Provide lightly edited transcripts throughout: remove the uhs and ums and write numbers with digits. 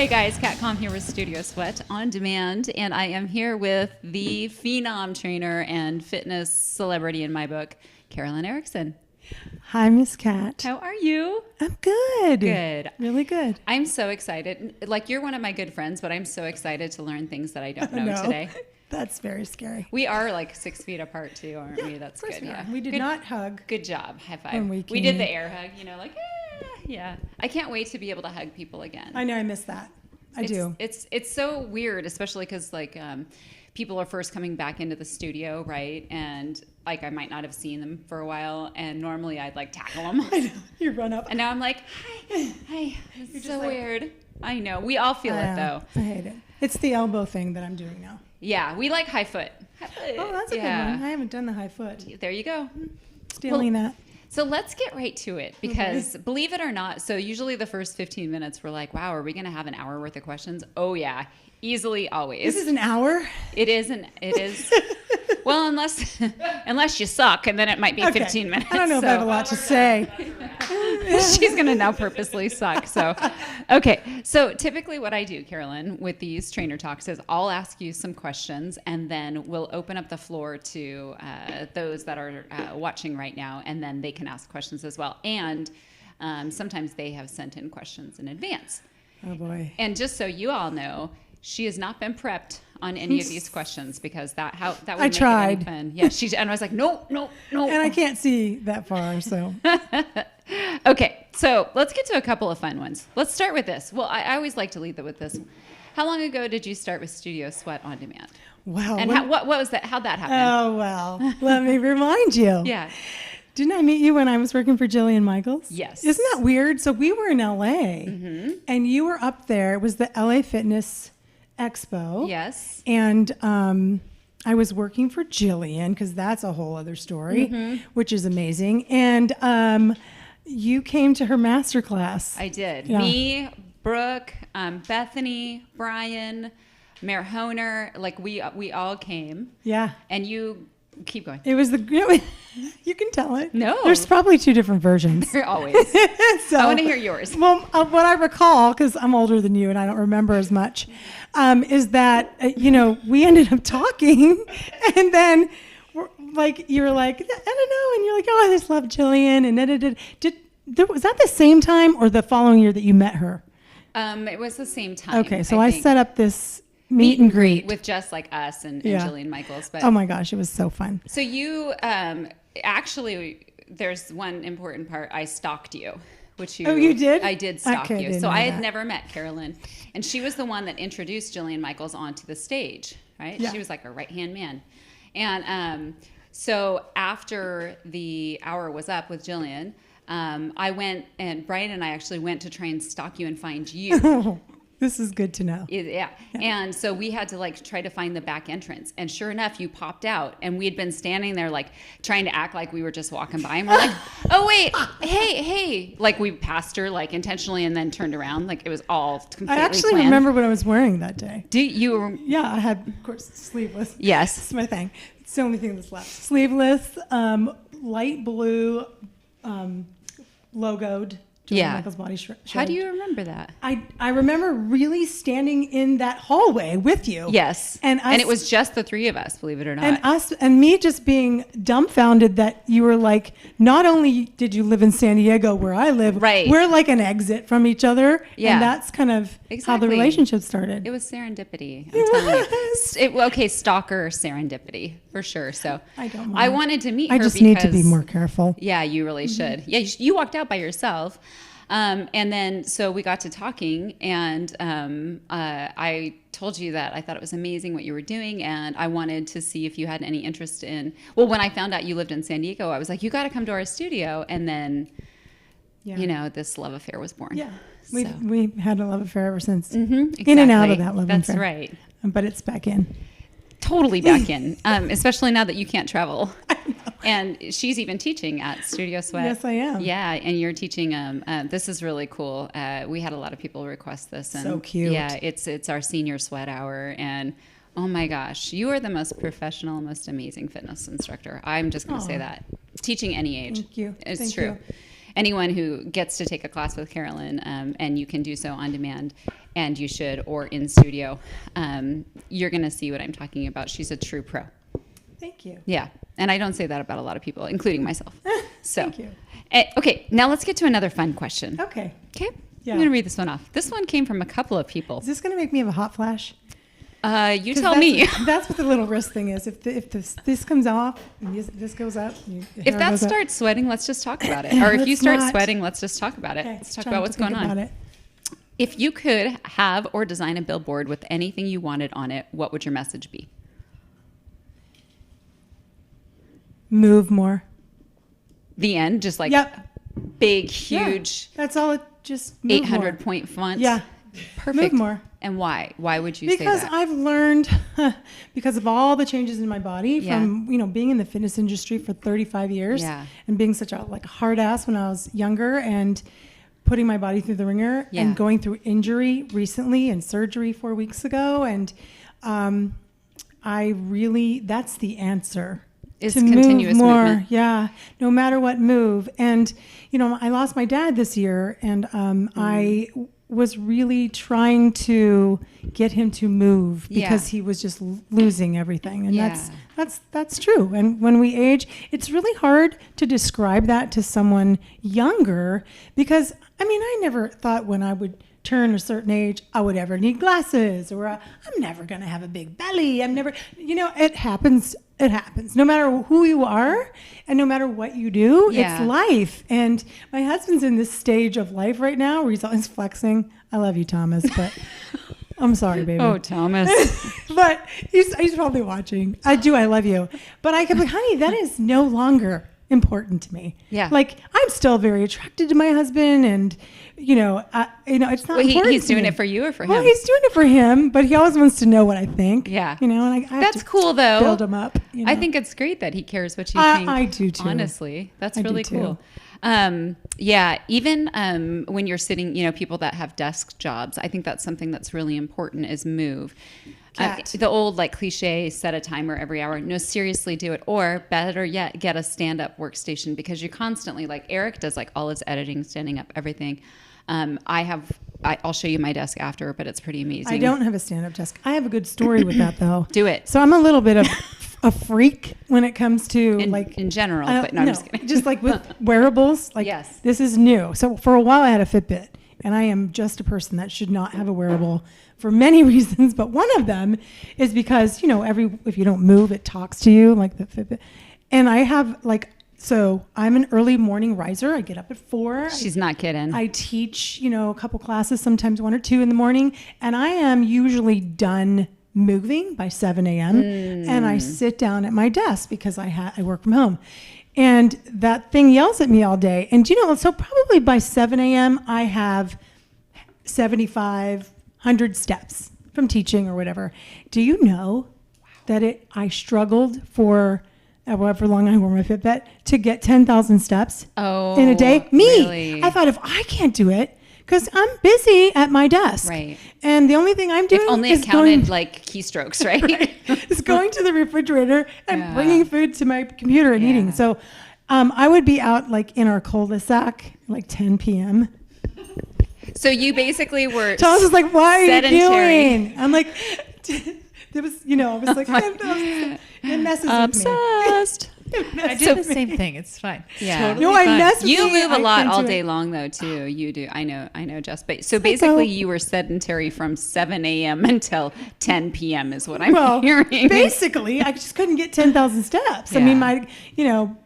Hey guys, Kat Com here with Studio Sweat On Demand, and I am here with the phenom trainer and fitness celebrity in my book, Caroline Erickson. Hi, Miss Kat. How are you? I'm good. Good. Really good. I'm so excited. Like, you're one of my good friends, but I'm so excited to learn things that I don't know today. That's very scary. We are like 6 feet apart too, aren't we? That's good. Yeah. We did not hug. Good job. High five. When we did the air hug, like, yeah. I can't wait to be able to hug people again. I know, I miss that. I do. It's so weird, especially because people are first coming back into the studio, right? And like I might not have seen them for a while, and normally I'd like tackle them. I know. You run up. And now I'm like, hi. It's so weird. I know. We all feel it though. I hate it. It's the elbow thing that I'm doing now. Yeah, we like high foot. Oh, that's a good one. I haven't done the high foot. There you go. Stealing that. So let's get right to it because believe it or not, so usually the first 15 minutes we're like, wow, are we going to have an hour worth of questions? Oh yeah, easily, always. This is an hour? It is. Well, unless you suck, and then it might be 15 minutes. I don't know if I have a lot to say. She's going to now purposely suck. So, okay. So typically what I do, Carolyn, with these trainer talks is I'll ask you some questions, and then we'll open up the floor to those that are watching right now, and then they can ask questions as well. And sometimes they have sent in questions in advance. Oh, boy. And just so you all know, she has not been prepped on any of these questions because that would make tried. it any fun. Yeah, and I was like, no. And I can't see that far, so. Okay, so let's get to a couple of fun ones. Let's start with this. Well, I always like to lead with this. How long ago did you start with Studio Sweat On Demand? Wow. And what was that? How'd that happen? Oh, well, let me remind you. Yeah. Didn't I meet you when I was working for Jillian Michaels? Yes. Isn't that weird? So we were in LA, and you were up there. It was the LA Fitness Expo. Yes. And I was working for Jillian, because that's a whole other story, which is amazing. And you came to her masterclass. I did. Yeah. Me, Brooke, Bethany, Brian, Mayor Honer, like we all came. Yeah. And you keep going. It was you can tell it. No. There's probably two different versions. There always. So, I want to hear yours. Well, what I recall, because I'm older than you and I don't remember as much, is that, we ended up talking, and then you were like, I don't know, and you're like, oh, I just love Jillian, and was that the same time or the following year that you met her? It was the same time. Okay, so I set up this meet and greet with just like us and Jillian Michaels. But oh my gosh, it was so fun. So you actually, there's one important part. I stalked you, which you. Oh, you did? I did stalk Okay, you. So I had never met Carolyn, and she was the one that introduced Jillian Michaels onto the stage. Right? Yeah. She was like a right-hand man, and so after the hour was up with Jillian, I went, and Brian and I actually went to try and stalk you and find you. This is good to know. Yeah. And so we had to try to find the back entrance. And sure enough, you popped out, and we had been standing there trying to act like we were just walking by, and we're like, oh wait, hey. Like we passed her intentionally and then turned around. Like it was all completely I actually planned. remember what I was wearing that day. Do you? Yeah, I had, of course, sleeveless. Yes. It's my thing. It's the only thing that's left. Sleeveless, light blue, logoed. Michael's body shirt. How do you remember that? I remember really standing in that hallway with you. Yes. And it was just the three of us, believe it or not. And me just being dumbfounded that you were like, not only did you live in San Diego where I live, right. We're like an exit from each other. Yeah. And that's kind of how the relationship started. It was serendipity. I'm telling you. Okay, stalker serendipity for sure. So I don't mind. I wanted to meet her. I just need to be more careful. Yeah, you really should. Yeah, you walked out by yourself. And then, so we got to talking, and I told you that I thought it was amazing what you were doing, and I wanted to see if you had any interest in, when I found out you lived in San Diego, I was like, you got to come to our studio, and then, this love affair was born. Yeah, we had a love affair ever since. Exactly. In and out of that love affair. That's right. But it's back in. Totally back in, especially now that you can't travel. And she's even teaching at Studio Sweat. Yes, I am. Yeah, and you're teaching. This is really cool. We had a lot of people request this. And so cute. Yeah, it's our senior sweat hour, and oh my gosh, you are the most professional, most amazing fitness instructor. I'm just going to say that. Teaching any age. Thank you. It's Thank true. you. anyone who gets to take a class with Carolyn, and you can do so on demand, and you should, or in studio, you're going to see what I'm talking about. She's a true pro. Thank you. Yeah. And I don't say that about a lot of people, including myself. So, Thank you. Okay, now let's get to another fun question. Okay. Okay. Yeah. I'm going to read this one off. This one came from a couple of people. Is this going to make me have a hot flash? You tell me. That's what the little wrist thing is. If this comes off, and this goes up. If that starts sweating, let's just talk about it. Or if you start sweating, let's just talk about it. Okay, Let's talk about what's going on. If you could have or design a billboard with anything you wanted on it, what would your message be? Move more. The end, just like big, huge. Yeah, that's all. It just move 800 more. point font. Yeah, perfect. Move more. And why? Why would you say that? Because I've learned, because of all the changes in my body from being in the fitness industry for 35 years and being such a hard ass when I was younger and putting my body through the ringer and going through injury recently and surgery 4 weeks ago, and that's the answer. Is to continuous move more, movement. Yeah, no matter what, move. And I lost my dad this year, and I was really trying to get him to move because he was just losing everything, and that's true. And when we age, it's really hard to describe that to someone younger, because I never thought when I would turn a certain age I would ever need glasses, or I'm never going to have a big belly. I'm never, it happens. It happens no matter who you are and no matter what you do. It's life. And my husband's in this stage of life right now where he's always flexing. I love you, Thomas, but I'm sorry, baby. Oh, Thomas. But he's probably watching. I love you. But I could be, honey, that is no longer important to me. Yeah. I'm still very attracted to my husband, and it's not important. He's doing it for you or for him? Well, he's doing it for him, but he always wants to know what I think. Yeah. And I that's cool, though. Build him up. I think it's great that he cares what you think. I do too. Honestly, that's really cool. Even when you're sitting, people that have desk jobs, I think that's something that's really important is move. The old cliche, set a timer every hour. No, seriously, do it. Or better yet, get a stand-up workstation, because you constantly, Eric does all his editing, standing up, everything. I'll show you my desk after, but it's pretty amazing. I don't have a stand-up desk. I have a good story with that, though. Do it. So I'm a little bit of a freak when it comes to in general, but no, I'm just kidding. Just with wearables. Yes. This is new. So for a while I had a Fitbit, and I am just a person that should not have a wearable for many reasons, but one of them is because, if you don't move, it talks to you, like the Fitbit. And I have so I'm an early morning riser. I get up at 4. She's not kidding. I teach, a couple classes, sometimes 1 or 2 in the morning, and I am usually done moving by 7 a.m. And I sit down at my desk because I work from home. And that thing yells at me all day. And so probably by 7 a.m. I have 7,500 steps from teaching or whatever. Do you know that I struggled for however long I wore my Fitbit to get 10,000 steps in a day? Me. Really? I thought, if I can't do it, because I'm busy at my desk. Right. And the only thing I'm doing is counted keystrokes, right? is going to the refrigerator and bringing food to my computer and eating. So I would be out in our cul-de-sac 10 p.m. So you basically were Thomas was like, "Why are sedentary. you doing?" I'm like, there was, I was like, it messes obsessed. with me. I do the same thing. It's fine. Yeah. Totally No, I fine. mess with You me. move a I lot can't all do day it. long, though, too. You do. I know, Jess. But so basically, you were sedentary from 7 a.m. until 10 p.m. is what I'm hearing. Basically, I just couldn't get 10,000 steps. I mean,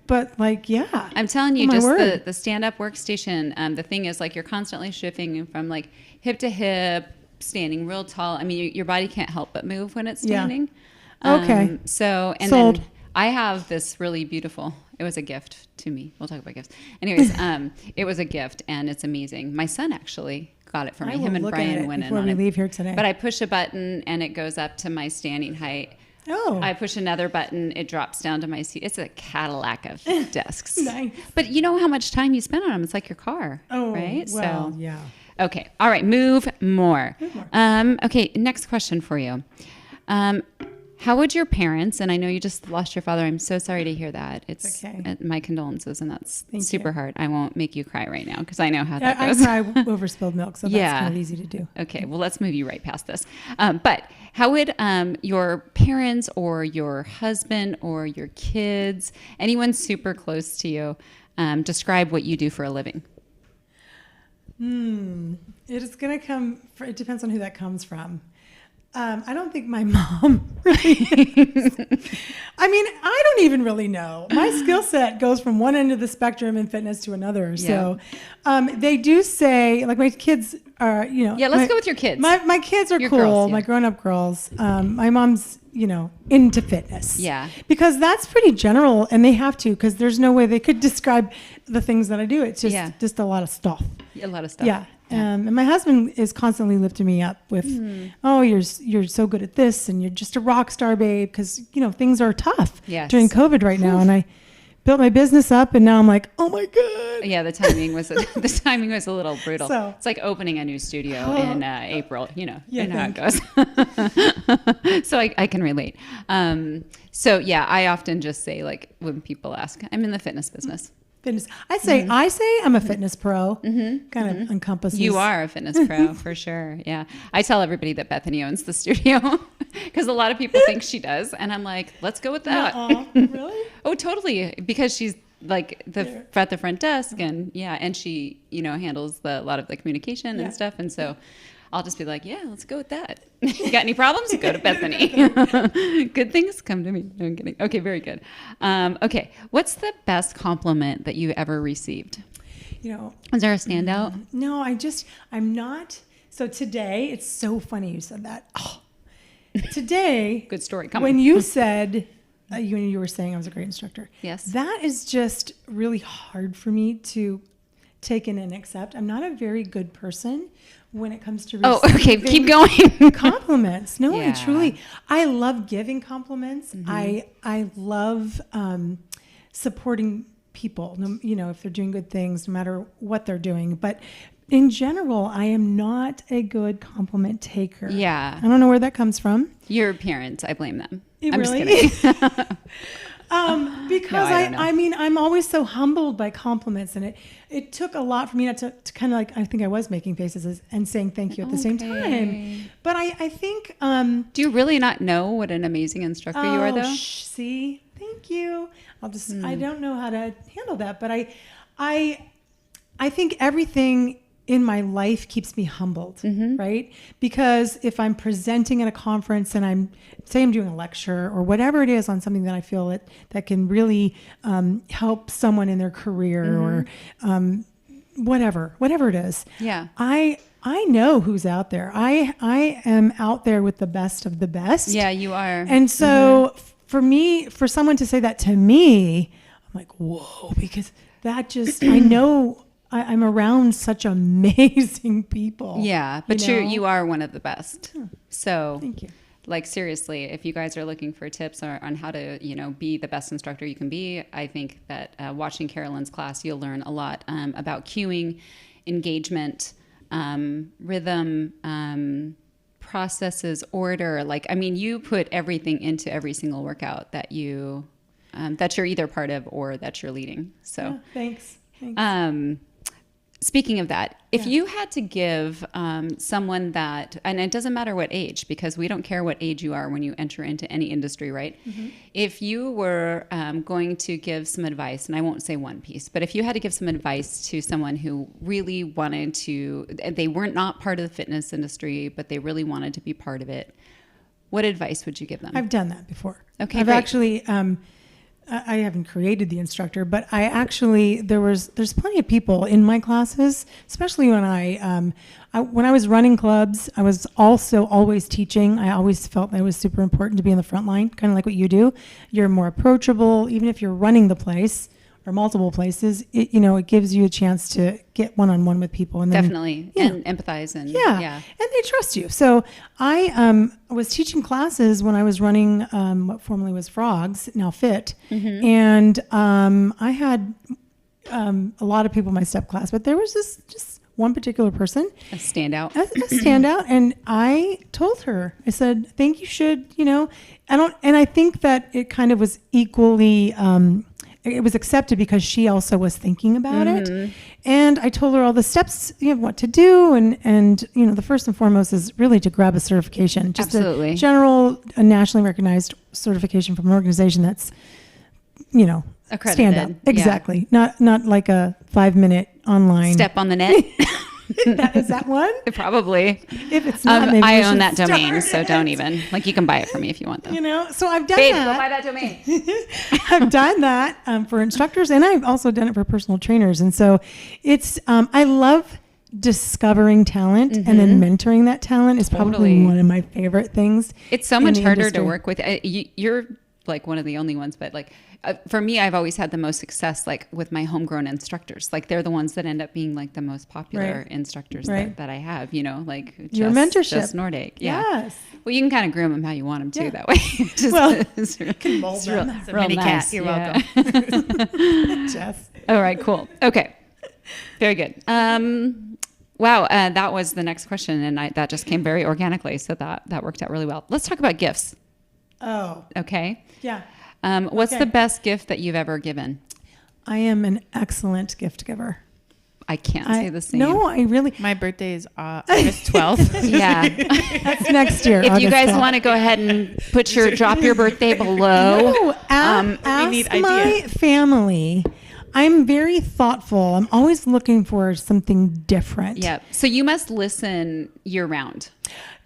but I'm telling you, Oh, my just word. the stand-up workstation. The thing is, you're constantly shifting from hip to hip, standing real tall. I mean, your body can't help but move when it's standing. Okay. So, and Sold. then I have this really beautiful. It was a gift to me. We'll talk about gifts. Anyways, it was a gift, and it's amazing. My son actually got it for me. Him and Brian went in on it. Before we leave here today. But I push a button, and it goes up to my standing height. Oh. I push another button, it drops down to my seat. It's a Cadillac of desks. Nice. But you know how much time you spend on them. It's like your car. Oh, right? well, So, yeah. okay. All right. Move more. Okay. Next question for you. How would your parents, and I know you just lost your father, I'm so sorry to hear that. It's okay. My condolences, and that's Thank super you. hard. I won't make you cry right now because I know how that I goes. cry over spilled milk, so that's kind of easy to do. Okay, well, let's move you right past this. But how would your parents or your husband or your kids, anyone super close to you, describe what you do for a living? It is going to it depends on who that comes from. I don't think my mom really is. I mean, I don't even really know. My skill set goes from one end of the spectrum in fitness to another. Yeah. So they do say, like my kids are, Yeah, let's go with your kids. My kids are Your cool, girls, yeah. my grown-up girls. My mom's, into fitness. Yeah. Because that's pretty general, and they have to, because there's no way they could describe the things that I do. It's just a lot of stuff. A lot of stuff. Yeah. And my husband is constantly lifting me up with, oh, you're so good at this, and you're just a rock star, babe, because things are tough during COVID right now, and I built my business up, and now I'm like, oh my god. Yeah, the timing was a little brutal. So, it's like opening a new studio in April. You Yeah, know how it goes. So I can relate. So yeah, I often just say, like, when people ask, I'm in the fitness business. Fitness. I say I'm a fitness pro. Kind of encompasses. You are a fitness pro for sure. Yeah. I tell everybody that Bethany owns the studio because a lot of people think she does. And I'm like, let's go with that. Really? Oh, totally. Because she's like at the front desk and and she, handles a lot of the communication and stuff. And so I'll just be like, yeah, let's go with that. You got any problems? Go to Bethany. Good things come to me. No, I'm kidding. Okay, very good. Okay, what's the best compliment that you ever received? Is there a standout? No, I'm not. So today, it's so funny you said that. Oh, today. Good story. Come when on. you said, you were saying I was a great instructor. Yes. That is just really hard for me to take in and accept. I'm not a very good person when it comes to okay, keep going. compliments. No, I love giving compliments. I love supporting people, if they're doing good things, no matter what they're doing. But in general, I am not a good compliment taker. Yeah. I don't know where that comes from. Your parents, I blame them. I'm really? just kidding. Because no, I'm always so humbled by compliments, and it took a lot for me not to kind of like, I think I was making faces and saying thank you at the same time. But I think. Do you really not know what an amazing instructor you are, though? See, thank you. I don't know how to handle that, but I think everything in my life keeps me humbled, right? Because if I'm presenting at a conference and I'm doing a lecture or whatever it is on something that I feel that can really help someone in their career or whatever it is. Yeah. I know who's out there. I am out there with the best of the best. Yeah, you are. And so for someone to say that to me, I'm like, whoa, because that just, I know I'm around such amazing people. Yeah, but you are one of the best. So thank you. Like, seriously, if you guys are looking for tips on how to, be the best instructor you can be, I think that watching Carolyn's class, you'll learn a lot about cueing, engagement, rhythm, processes, order. You put everything into every single workout that you're either part of or that you're leading. So thanks. Speaking of that, if you had to give someone that, and it doesn't matter what age, because we don't care what age you are when you enter into any industry, right? If you were going to give some advice, and I won't say one piece, but if you had to give some advice to someone who really wanted to, they weren't not part of the fitness industry, but they really wanted to be part of it, what advice would you give them? I've done that before. Okay, I've great. Actually, I haven't created the instructor, but there's plenty of people in my classes, especially when when I was running clubs, I was also always teaching. I always felt that it was super important to be in the front line, kind of like what you do. You're more approachable, even if you're running the place or multiple places, it gives you a chance to get one-on-one with people. And then, definitely, and empathize. And and they trust you. So I was teaching classes when I was running what formerly was Frogs, now Fit. And I had a lot of people in my step class, but there was this just one particular person. A standout. A standout. And I told her, I said, I think you should, and I think that it kind of was equally, it was accepted because she also was thinking about it. And I told her all the steps, what to do. And the first and foremost is really to grab a certification. Just Absolutely. a nationally recognized certification from an organization that's, accredited. stand up. Exactly. Yeah. Not like a 5-minute online. Step on the net. Is that one? Probably. If it's not, maybe I we own should that domain, start so it. don't even. Like, you can buy it from me if you want, though. So I've done Babe, that. go buy that domain. I've done that for instructors, and I've also done it for personal trainers. And so it's, I love discovering talent and then mentoring that talent is probably one of my favorite things. It's so much harder to work with. You're like one of the only ones, but like for me, I've always had the most success like with my homegrown instructors. Like they're the ones that end up being like the most popular instructors that I have, like your mentorship. Just Nordic. Yeah. Yes. Well, you can kind of groom them how you want them too that way. You can mold them. It's a mini cat. You're welcome. Jess. All right, cool. Okay. Very good. Wow, that was the next question, and that just came very organically, so that worked out really well. Let's talk about gifts. Oh. Okay. Yeah. What's the best gift that you've ever given? I am an excellent gift giver. I can't say the same. No, I really. My birthday is August 12th. Yeah. That's next year. If you guys 12th. want to go ahead and drop your birthday below. No, ask need my family. I'm very thoughtful. I'm always looking for something different. Yeah. So you must listen year round.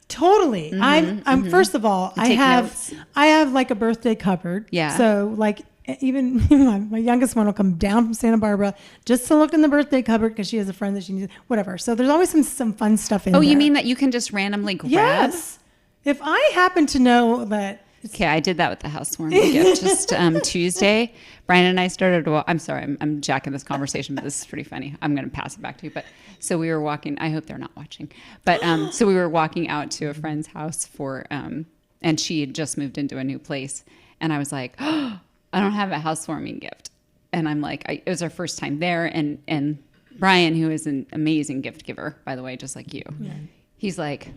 Totally. I'm first of all, I have like a birthday cupboard. Yeah. So like even my youngest one will come down from Santa Barbara just to look in the birthday cupboard because she has a friend that she needs, whatever. So there's always some fun stuff in there. Oh, you mean that you can just randomly grab? Yes. If I happen to know that. Okay, I did that with the housewarming gift just Tuesday. Brian and I started to I'm sorry, I'm jacking this conversation, but this is pretty funny. I'm going to pass it back to you. But so we were walking, I hope they're not watching, but so we were walking out to a friend's house and she had just moved into a new place. And I was like, oh, I don't have a housewarming gift. And I'm like, it was our first time there. And Brian, who is an amazing gift giver, by the way, just like you, he's like,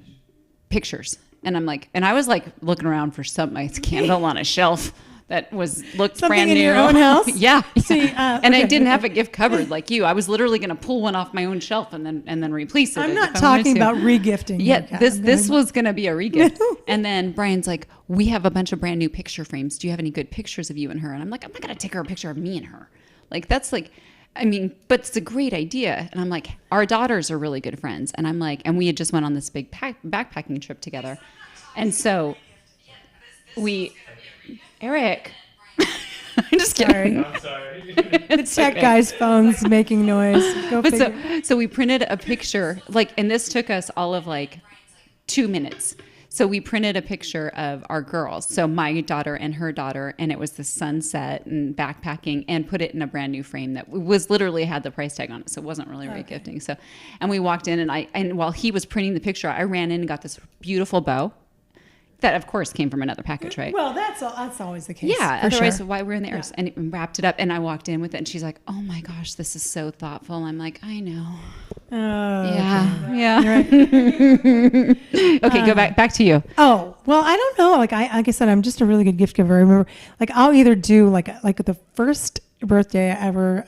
pictures. And I'm like, and I was like looking around for a candle on a shelf that looked Something brand new. in your own house? Yeah. See, and I didn't have a gift cupboard like you. I was literally going to pull one off my own shelf and then replace it. I'm not talking about regifting. Yeah, this was going to be a regift. And then Brian's like, we have a bunch of brand new picture frames. Do you have any good pictures of you and her? And I'm like, I'm not going to take her a picture of me and her. Like, that's like, I mean, but it's a great idea. And I'm like, our daughters are really good friends. And I'm like, and we had just went on this big backpacking trip together. And so Eric, I'm just kidding. I'm sorry. The tech guy's phone's making noise. Go figure. So we printed a picture, and this took us all of 2 minutes. So we printed a picture of our girls. So my daughter and her daughter, and it was the sunset and backpacking, and put it in a brand new frame that was literally had the price tag on it. So it wasn't really regifting. So, and we walked in and while he was printing the picture, I ran in and got this beautiful bow. That, of course, came from another package, right? Well, that's always the case. Yeah, for otherwise, sure. why we're in there? And it wrapped it up, and I walked in with it, and she's like, "Oh my gosh, this is so thoughtful." I'm like, "I know." Yeah. Okay, go back to you. Oh well, I don't know. Like I said, I'm just a really good gift giver. I remember, I'll either do like the first birthday I ever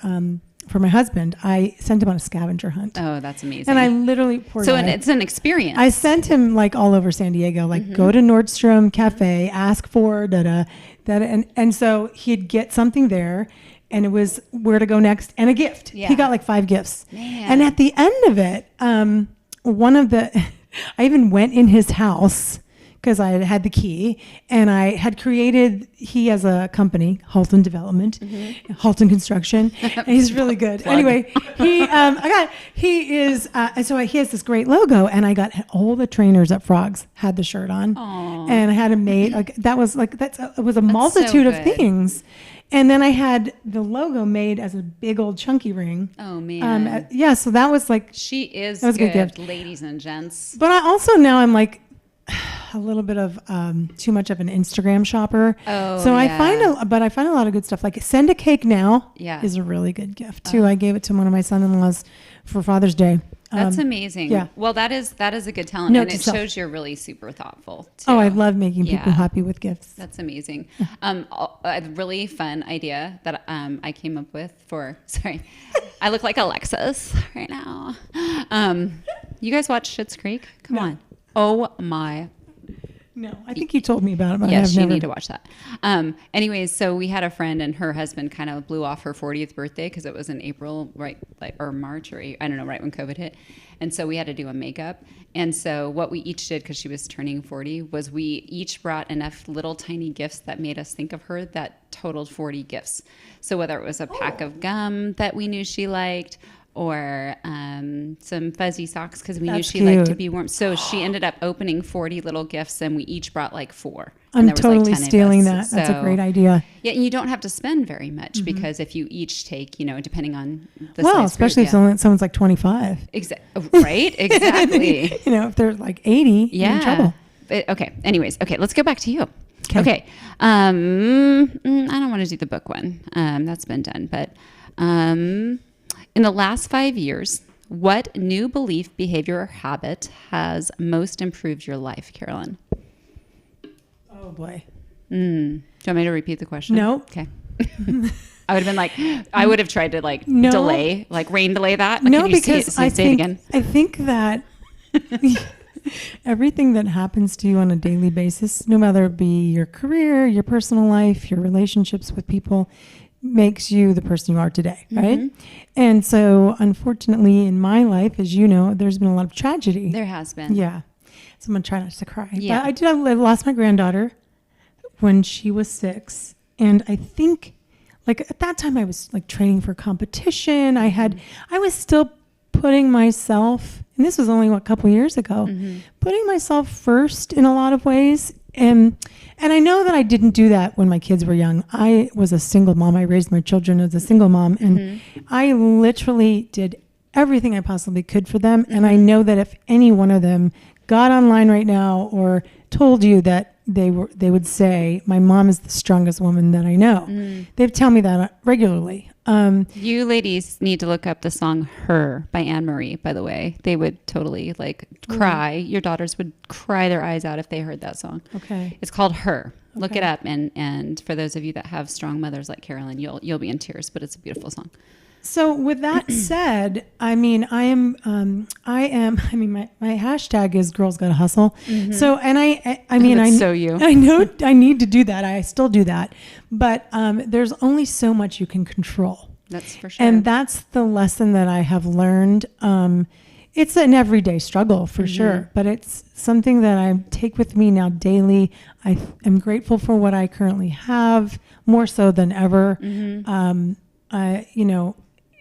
for my husband, I sent him on a scavenger hunt. Oh, that's amazing. And I literally it's an experience. I sent him all over San Diego, go to Nordstrom Cafe, ask for and so he'd get something there, and it was where to go next and a gift. Yeah. He got 5 gifts. Man. And at the end of it, I even went in his house because I had the key, and I had created, he has a company, Halton Development, Halton Construction, and he's really good. Anyway, he has this great logo, and I got all the trainers at Frogs had the shirt on. Aww. And I had it made, it was a multitude of things. And then I had the logo made as a big old chunky ring. Oh man. So that was she is that was good, a good gift. ladies and gents. But I also now I'm a little bit of too much of an Instagram shopper. Oh, so yeah. I find a lot of good stuff. Send a cake now Yeah. is a really good gift too. I gave it to one of my son-in-laws for Father's Day. That's amazing. yeah. Well, that is a good talent, Note and to it self. shows you're really super thoughtful too. Oh, I love making people Yeah. happy with gifts. That's amazing. A really fun idea that I came up with for. Sorry, I look like Alexis right now. You guys watch Schitt's Creek? Come on. Oh my. No, I think you told me about it, but I Yes, have you never. need to watch that. Anyways, so we had a friend, and her husband kind of blew off her 40th birthday because it was in April, right, or March, or I don't know, right when COVID hit. And so we had to do a makeup. And so what we each did, because she was turning 40, was we each brought enough little tiny gifts that made us think of her that totaled 40 gifts. So whether it was a pack of gum that we knew she liked, or some fuzzy socks because we knew That's she liked to cute. be warm. So she ended up opening 40 little gifts, and we each brought like 4. I'm And there was totally 10 of stealing us. that. That's a So- great idea. Yeah, and you don't have to spend very much because if you each take, depending on the Well, size especially group, if someone's like 25. Right? Exactly. If they're like 80, you're in trouble. But, okay. Anyways, okay, let's go back to you. 'Kay. Okay. I don't want to do the book one. That's been done. But in the last 5 years, what new belief, behavior, or habit has most improved your life, Carolyn? Oh boy. Do you want me to repeat the question? No. Okay. I would have been like, I would have tried to No. delay, like rain delay that. Like, No, can you because say it again. I think that everything that happens to you on a daily basis, no matter it be your career, your personal life, your relationships with people, makes you the person you are today, right? And so, unfortunately, in my life, as you know, there's been a lot of tragedy. There has been. Yeah. So I'm going to try not to cry. Yeah. But I lost my granddaughter when she was 6. And I think, like, at that time, I was, like, training for competition. I was still putting myself, and this was only, a couple years ago, putting myself first in a lot of ways. And I know that I didn't do that when my kids were young. I was a single mom. I raised my children as a single mom. And I literally did everything I possibly could for them. And I know that if any one of them got online right now or told you that they would say, my mom is the strongest woman that I know. They'd tell me that regularly. You ladies need to look up the song Her by Anne Marie, by the way. They would totally cry. Your daughters would cry their eyes out if they heard that song. Okay. It's called Her. Look Okay. it up. And for those of you that have strong mothers like Carolyn, you'll be in tears, but it's a beautiful song. So with that said, my hashtag is Girls Gotta Hustle. So, and That's so you. I know I need to do that. I still do that, but there's only so much you can control. That's for sure. And that's the lesson that I have learned. It's an everyday struggle for sure, but it's something that I take with me now daily. I am grateful for what I currently have, more so than ever.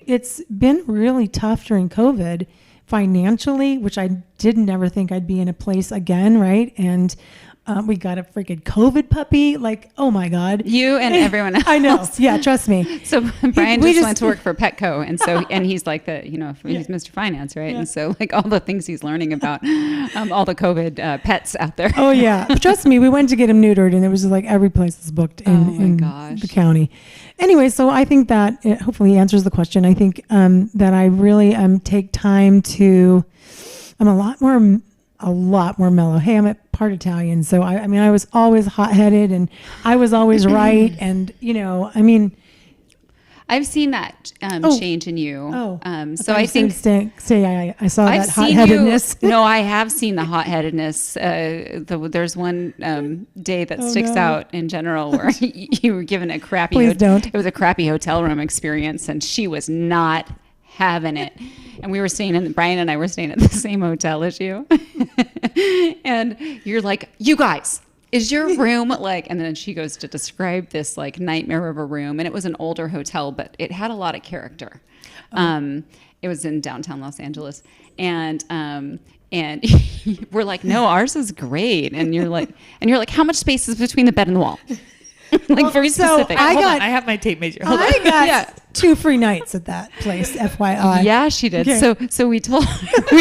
It's been really tough during COVID financially, which I didn't ever think I'd be in a place again, right? And we got a freaking COVID puppy. Like, oh my God. You and everyone else. I know. Yeah, trust me. So Brian we just just- went to work for Petco, and he's like he's Mr. Finance, right? Yeah. And so all the things he's learning about all the COVID pets out there. Oh yeah. Trust me, we went to get him neutered and it was like every place is booked in gosh. the county. Anyway, so I think that it hopefully answers the question. I think that I really take time to, I'm a lot more mellow. Hey, I'm part Italian. So I was always hot-headed and I was always right. And, I've seen that change in you. So I think I saw I've that seen hot-headedness. you. No, I have seen the hot-headedness. There's one day that sticks out in general where you were given a crappy. Please don't. It was a crappy hotel room experience, and she was not having it. And we were Brian and I were staying at the same hotel as you. And you're like, you guys, is your room like, and then she goes to describe this like nightmare of a room. And it was an older hotel, but it had a lot of character. It was in downtown Los Angeles. And we're like, no, ours is great. And you're like, how much space is between the bed and the wall? Very specific. I have my tape measure. Hold on. I got 2 free nights at that place, FYI. Yeah, she did. Okay. So we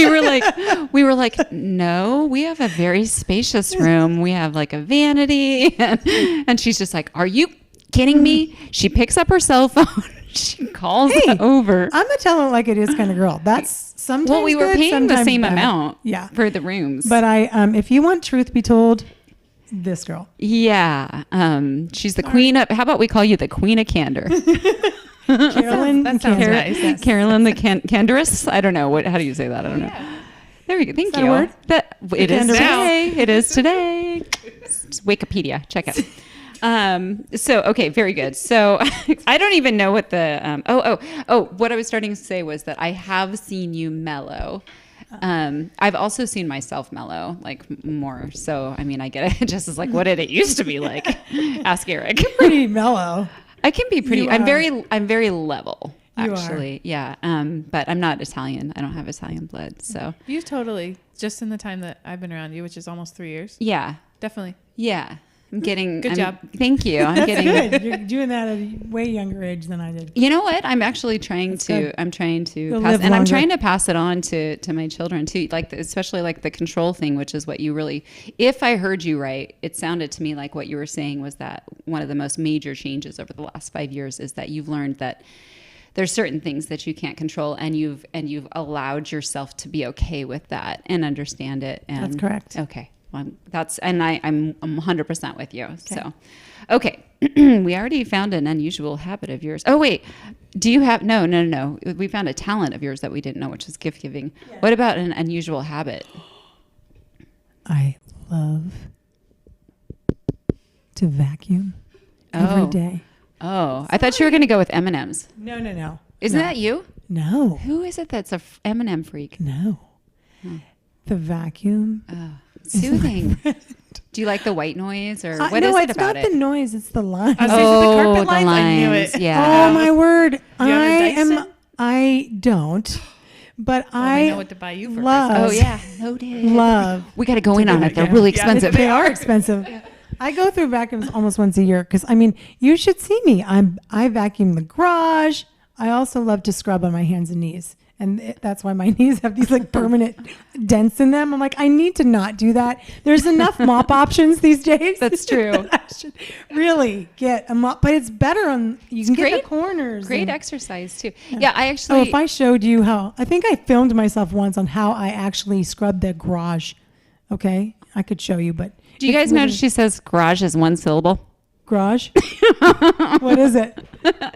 were like, no, we have a very spacious room. We have like a vanity. And she's just like, are you kidding me? She picks up her cell phone. She calls Hey, over. I'm a tell it like it is kind of girl. That's sometimes Well, we were good, paying the sometimes same bad. amount Yeah. for the rooms. But if you want truth be told, this girl. yeah, she's the queen of, how about we call you the queen of candor? Carolyn that sounds Candor. nice. Yes. Carolyn the candorous? I don't know. How do you say that? I don't know. There we go. Thank that you. a word? It is Candorous? today. It is today. It's Wikipedia. Check it. So, okay, very good. So I don't even know what the, what I was starting to say was that I have seen you mellow. I've also seen myself mellow, like more. So, I mean, I get it just as like, what did it used to be like? Ask Eric. Pretty mellow. I can be pretty, You I'm are. very level, You actually. Yeah. But I'm not Italian. I don't have Italian blood. So You totally, just in the time that I've been around you, which is almost 3 years. yeah. Definitely. Yeah. Good job. Thank you. I'm That's getting good. You're doing that at a way younger age than I did. You know what? I'm actually trying That's to. good. I'm trying to You'll pass, live and I'm longer. trying to pass it on to my children too. Like especially like the control thing, which is what you really. If I heard you right, it sounded to me like what you were saying was that one of the most major changes over the last 5 years is that you've learned that there's certain things that you can't control, and you've allowed yourself to be okay with that and understand it. And That's correct. Okay. Well, I'm 100% with you. So, okay. We already found an unusual habit of yours. Oh, wait. Do you have, no. We found a talent of yours that we didn't know, which is gift giving. Yeah. What about an unusual habit? I love to vacuum every day. Oh, I thought you were going to go with M&Ms. No. Isn't that you? No. Who is it that's a M&M freak? No. The vacuum. Soothing. Do you like the white noise or what no, is it it's about not it? the noise, it's the line. I was gonna say, the carpet lines, I knew lines, it. Yeah. Oh my word. Do you have a Dyson? I don't. But I know what to buy you for love. Oh yeah, noted. Love. We got to go in on it. They're Yeah. really Yeah, expensive. They are expensive. I go through vacuums almost once a year because I mean, you should see me. I vacuum the garage. I also love to scrub on my hands and knees. And that's why my knees have these like permanent dents in them. I'm like, I need to not do that. There's enough mop options these days. That's true. I should really get a mop, but it's better on, you can get the corners. Great and- exercise too. Yeah, I Oh, actually. if I showed you how, I think I filmed myself once on how I actually scrubbed the garage. Okay. I could show you, but. Do you guys notice she says garage is one syllable? Garage? What is it?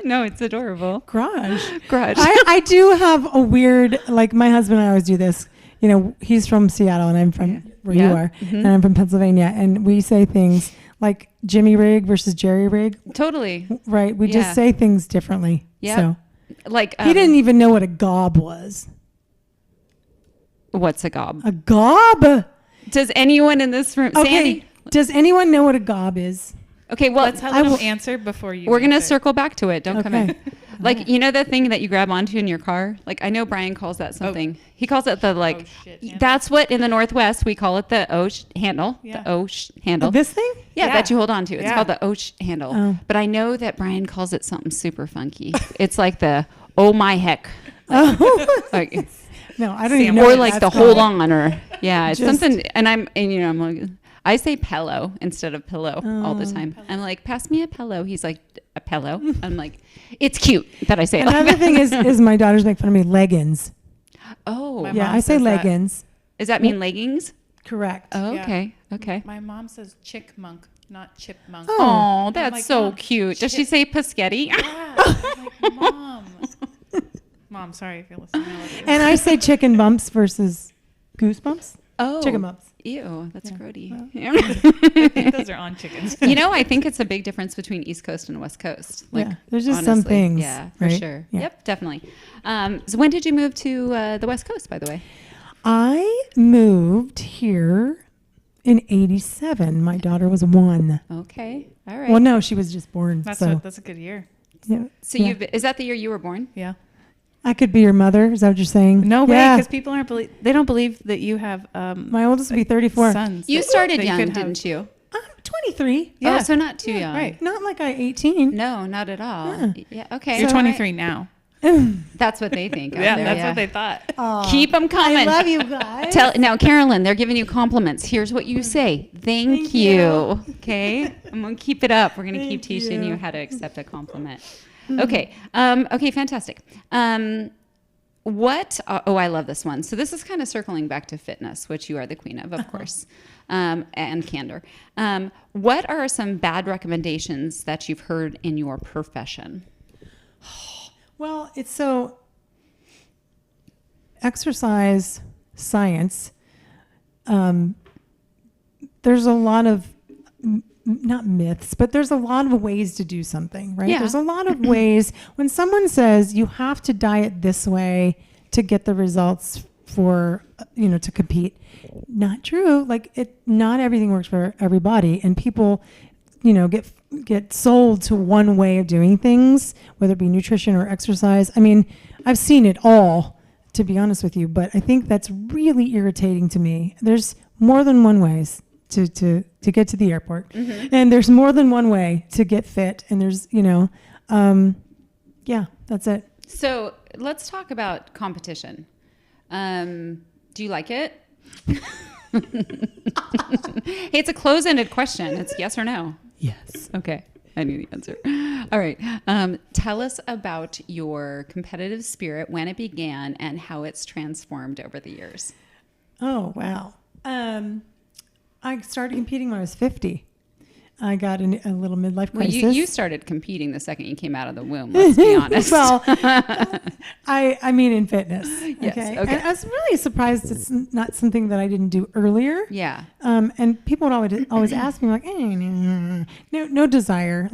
No, it's adorable. Garage. Garage. I do have a weird, like my husband and I always do this. You know, he's from Seattle and I'm from where you are, and I'm from Pennsylvania. And we say things like Jimmy rig versus Jerry rig. Totally. Right. We Yeah. just say things differently. Yeah. So Like he didn't even know what a gob was. What's a gob? A gob. Does anyone in this room? Okay. Sandy? Does anyone know what a gob is? Okay. Well, Let's have I them will- answer before you. we're gonna answer. circle back to it. Don't come in. Okay. Like you know the thing that you grab onto in your car. Like I know Brian calls that something. He calls it the like. Oh, shit handle. That's what in the Northwest we call it the handle. Yeah. The handle. This thing? Yeah, Yeah. that you hold on to. It's Yeah. called the handle. Oh. But I know that Brian calls it something super funky. It's like the oh my heck. Oh. Like, No, I don't even know. or what like the that's hold called. on or yeah, it's Just- something and I'm like I say pillow instead of pillow all the time. I'm like, pass me a pillow. He's like, a pillow. I'm like, it's cute that I say it like Another that. thing is my daughters make fun of me. Leggings. Oh, My Yeah, mom I say says that. leggings. does that mean leggings? Correct. Oh, Yeah. okay. Okay. My mom says chickmunk, not chipmunk. Oh, that's like, so Mom, cute. Does she shit. say Paschetti? Yeah. I'm like, Mom. Mom, sorry if you're listening. I love you. And I say chicken bumps versus goosebumps. Oh, Chicken bumps. Ew, that's Yeah. grody. I think those are on chickens. You know, I think it's a big difference between East Coast and West Coast. Like, Yeah, there's just some things, Yeah, for right? sure. Yeah. Yep, definitely. So when did you move to the West Coast, by the way? I moved here in '87. My daughter was 1. Okay, all right. Well, no, she was just born. That's so a good year. yeah, So yeah. is that the year you were born? Yeah. I could be your mother. Is that what you're saying? No way, Yeah. because people aren't they don't believe that you have My oldest will be 34. sons. You that- started that young, could have- didn't you? I'm 23. Yeah. Oh, so not too young. right. Not like I 18. No, not at all. Yeah. Yeah. Okay. You're all right. 23 now. That's what they think. Out Yeah, there, that's what they thought. Aw. Keep them coming. I love you guys. Now, Carolyn, they're giving you compliments. Here's what you say. Thank Thank you. you. Okay. I'm going to keep it up. We're going to keep Thank teaching you you. how to accept a compliment. Okay. Okay, fantastic. What, I love this one. So this is kind of circling back to fitness, which you are the queen of course, and candor. What are some bad recommendations that you've heard in your profession? Well, it's so exercise science. There's a lot of not myths, but there's a lot of ways to do something, right? Yeah. There's a lot of ways. When someone says you have to diet this way to get the results for, to compete, not true. Like not everything works for everybody, and people, get sold to one way of doing things, whether it be nutrition or exercise. I mean, I've seen it all, to be honest with you, but I think that's really irritating to me. There's more than one ways to get to the airport. And there's more than one way to get fit. And there's, that's it. So let's talk about competition. Do you like it? Hey, it's a close-ended question. It's yes or no. Yes. Okay. I knew the answer. All right. Tell us about your competitive spirit, when it began, and how it's transformed over the years. Oh, wow. I started competing when I was 50. I got a little midlife crisis. Well, you started competing the second you came out of the womb, let's be honest. Well, I mean in fitness. Yes, Okay. okay. And I was really surprised it's not something that I didn't do earlier. Yeah. And people would always ask me like, no desire,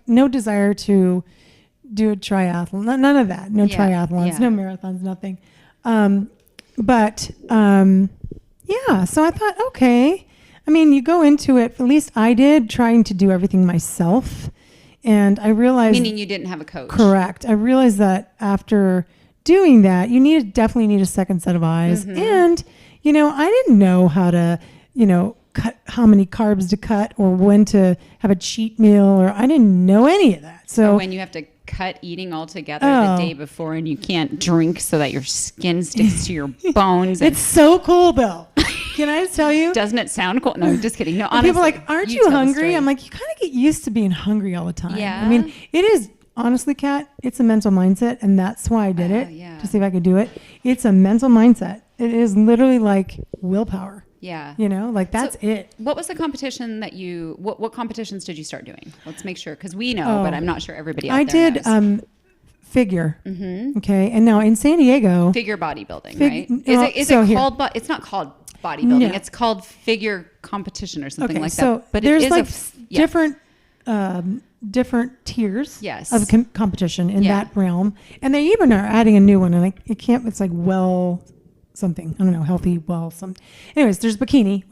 no desire to do a triathlon, none of that, no triathlons, no marathons, nothing. So I thought, okay. I mean, you go into it, at least I did, trying to do everything myself. And I realized... Meaning you didn't have a coach. Correct. I realized that after doing that, definitely need a second set of eyes. And, I didn't know how to, cut how many carbs to cut or when to have a cheat meal, or I didn't know any of that. So or when you have to cut eating altogether the day before and you can't drink so that your skin sticks to your bones. It's so cool, Bill. Can I just tell you? Doesn't it sound cool? No, just kidding. No, honestly. People are like, aren't you hungry? I'm like, you kind of get used to being hungry all the time. Yeah. I mean, it is, honestly, Kat, it's a mental mindset, and that's why I did it, to see if I could do it. It's a mental mindset. It is literally like willpower. Yeah. That's it. What was the competition that what competitions did you start doing? Let's make sure, because we know, but I'm not sure everybody out there knows. Figure. Okay. And now in San Diego. Figure bodybuilding, right? Is it called, it's not called bodybuilding. It's called figure competition or something like that. But there's it is different tiers of competition in that realm. And they even are adding a new one. And it's like something. I don't know, healthy, something. Anyways, there's bikini,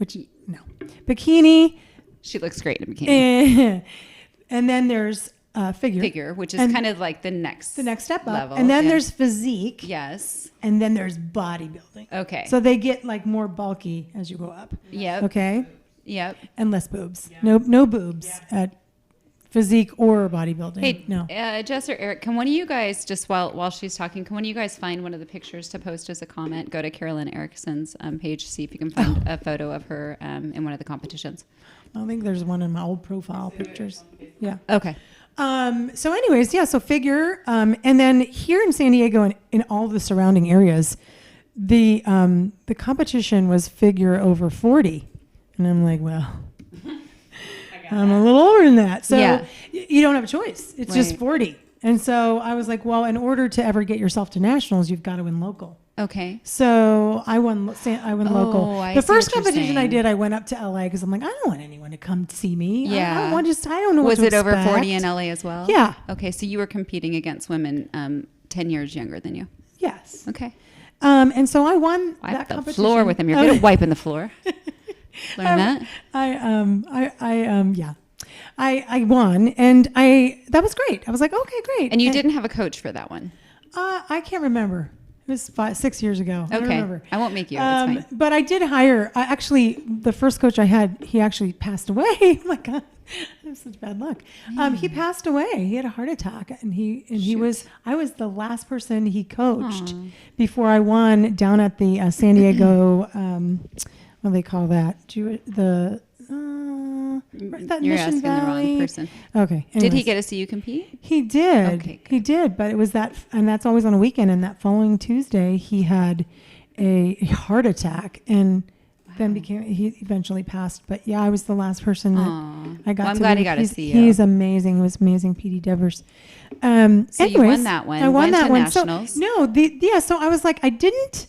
bikini. She looks great in a bikini. And then there's figure, which is kind of like the next step level. Up. And then there's physique. Yes. And then there's bodybuilding. Okay. So they get like more bulky as you go up. Yep. Okay. Yep. And less boobs. Yeah. No boobs at physique or bodybuilding. Hey, no. Jess or Eric, can one of you guys, just while she's talking, can one of you guys find one of the pictures to post as a comment? Go to Carolyn Erickson's page, see if you can find a photo of her in one of the competitions. I think there's one in my old profile pictures. Yeah. Okay. So anyways, so figure. And then here in San Diego and in all the surrounding areas, the competition was figure over 40. And I'm like, well... I'm a little older than that. So you don't have a choice. It's just 40. And so I was like, well, in order to ever get yourself to nationals, you've got to win local. Okay. So I won local. I The see first what you're competition I saying. did, I went up to LA because I'm like, I don't want anyone to come see me. Yeah. I don't know what Was to it over expect. 40 in LA as well? Yeah. Okay, so you were competing against women 10 years younger than you. Yes. Okay. And so I won Wipe that the competition. floor with him. You're good at wiping the floor. Learn that? I won, and that was great. I was like, okay, great. And you didn't have a coach for that one. I can't remember. It was 6 years ago. I don't Okay. remember. I won't make you. It's fine. But I did hire. The first coach I had, he actually passed away. Oh my God, I have such bad luck. He passed away. He had a heart attack, and I was the last person he coached before I won down at the San Diego. What do they call that? That You're Mission asking the Valley. wrong person. Okay. Did he anyways. get to see you compete? He did. Okay, He did, but it was and that's always on a weekend. And that following Tuesday, he had a heart attack and then he eventually passed. But yeah, I was the last person that Aw. I got Well, I'm to glad meet. he got to He's- see you. He's amazing. He was amazing, PD Devers. So you anyways, won that one. I won Went that to one. nationals. So, so I was like, I didn't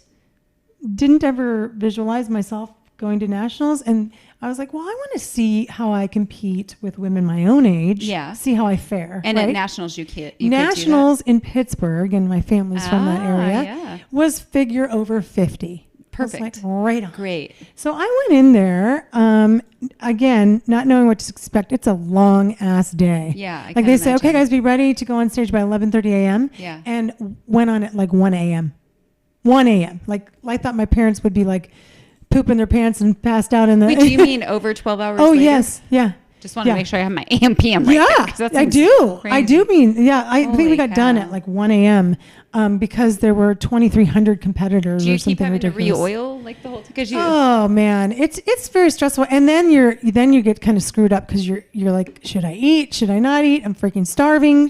ever visualize myself going to nationals. And I was like, well, I want to see how I compete with women my own age. Yeah. See how I fare. And right? at nationals, you could do that. Nationals in Pittsburgh, and my family's from that area, Yeah. was figure over 50. Perfect. I was like, right on. Great. So I went in there, again, not knowing what to expect. It's a long ass day. Yeah, I like can they say, okay, imagine. guys, be ready to go on stage by 11:30 a.m. Yeah. And went on at like 1 a.m. 1 a.m. Like I thought my parents would be like pooping their pants and passed out in the. Wait, do you mean over 12 hours Oh later? yes, yeah. Just want to Yeah. make sure I have my AM PM right there, 'cause that I sounds do. I crazy. do mean, yeah, I think Holy we got done cow. at like 1 a.m. Because there were 2,300 competitors Do you or keep something having ridiculous. to re-oil like the whole time? Because you, Oh man, it's very stressful. And then you get kind of screwed up because you're like, should I eat? Should I not eat? I'm freaking starving.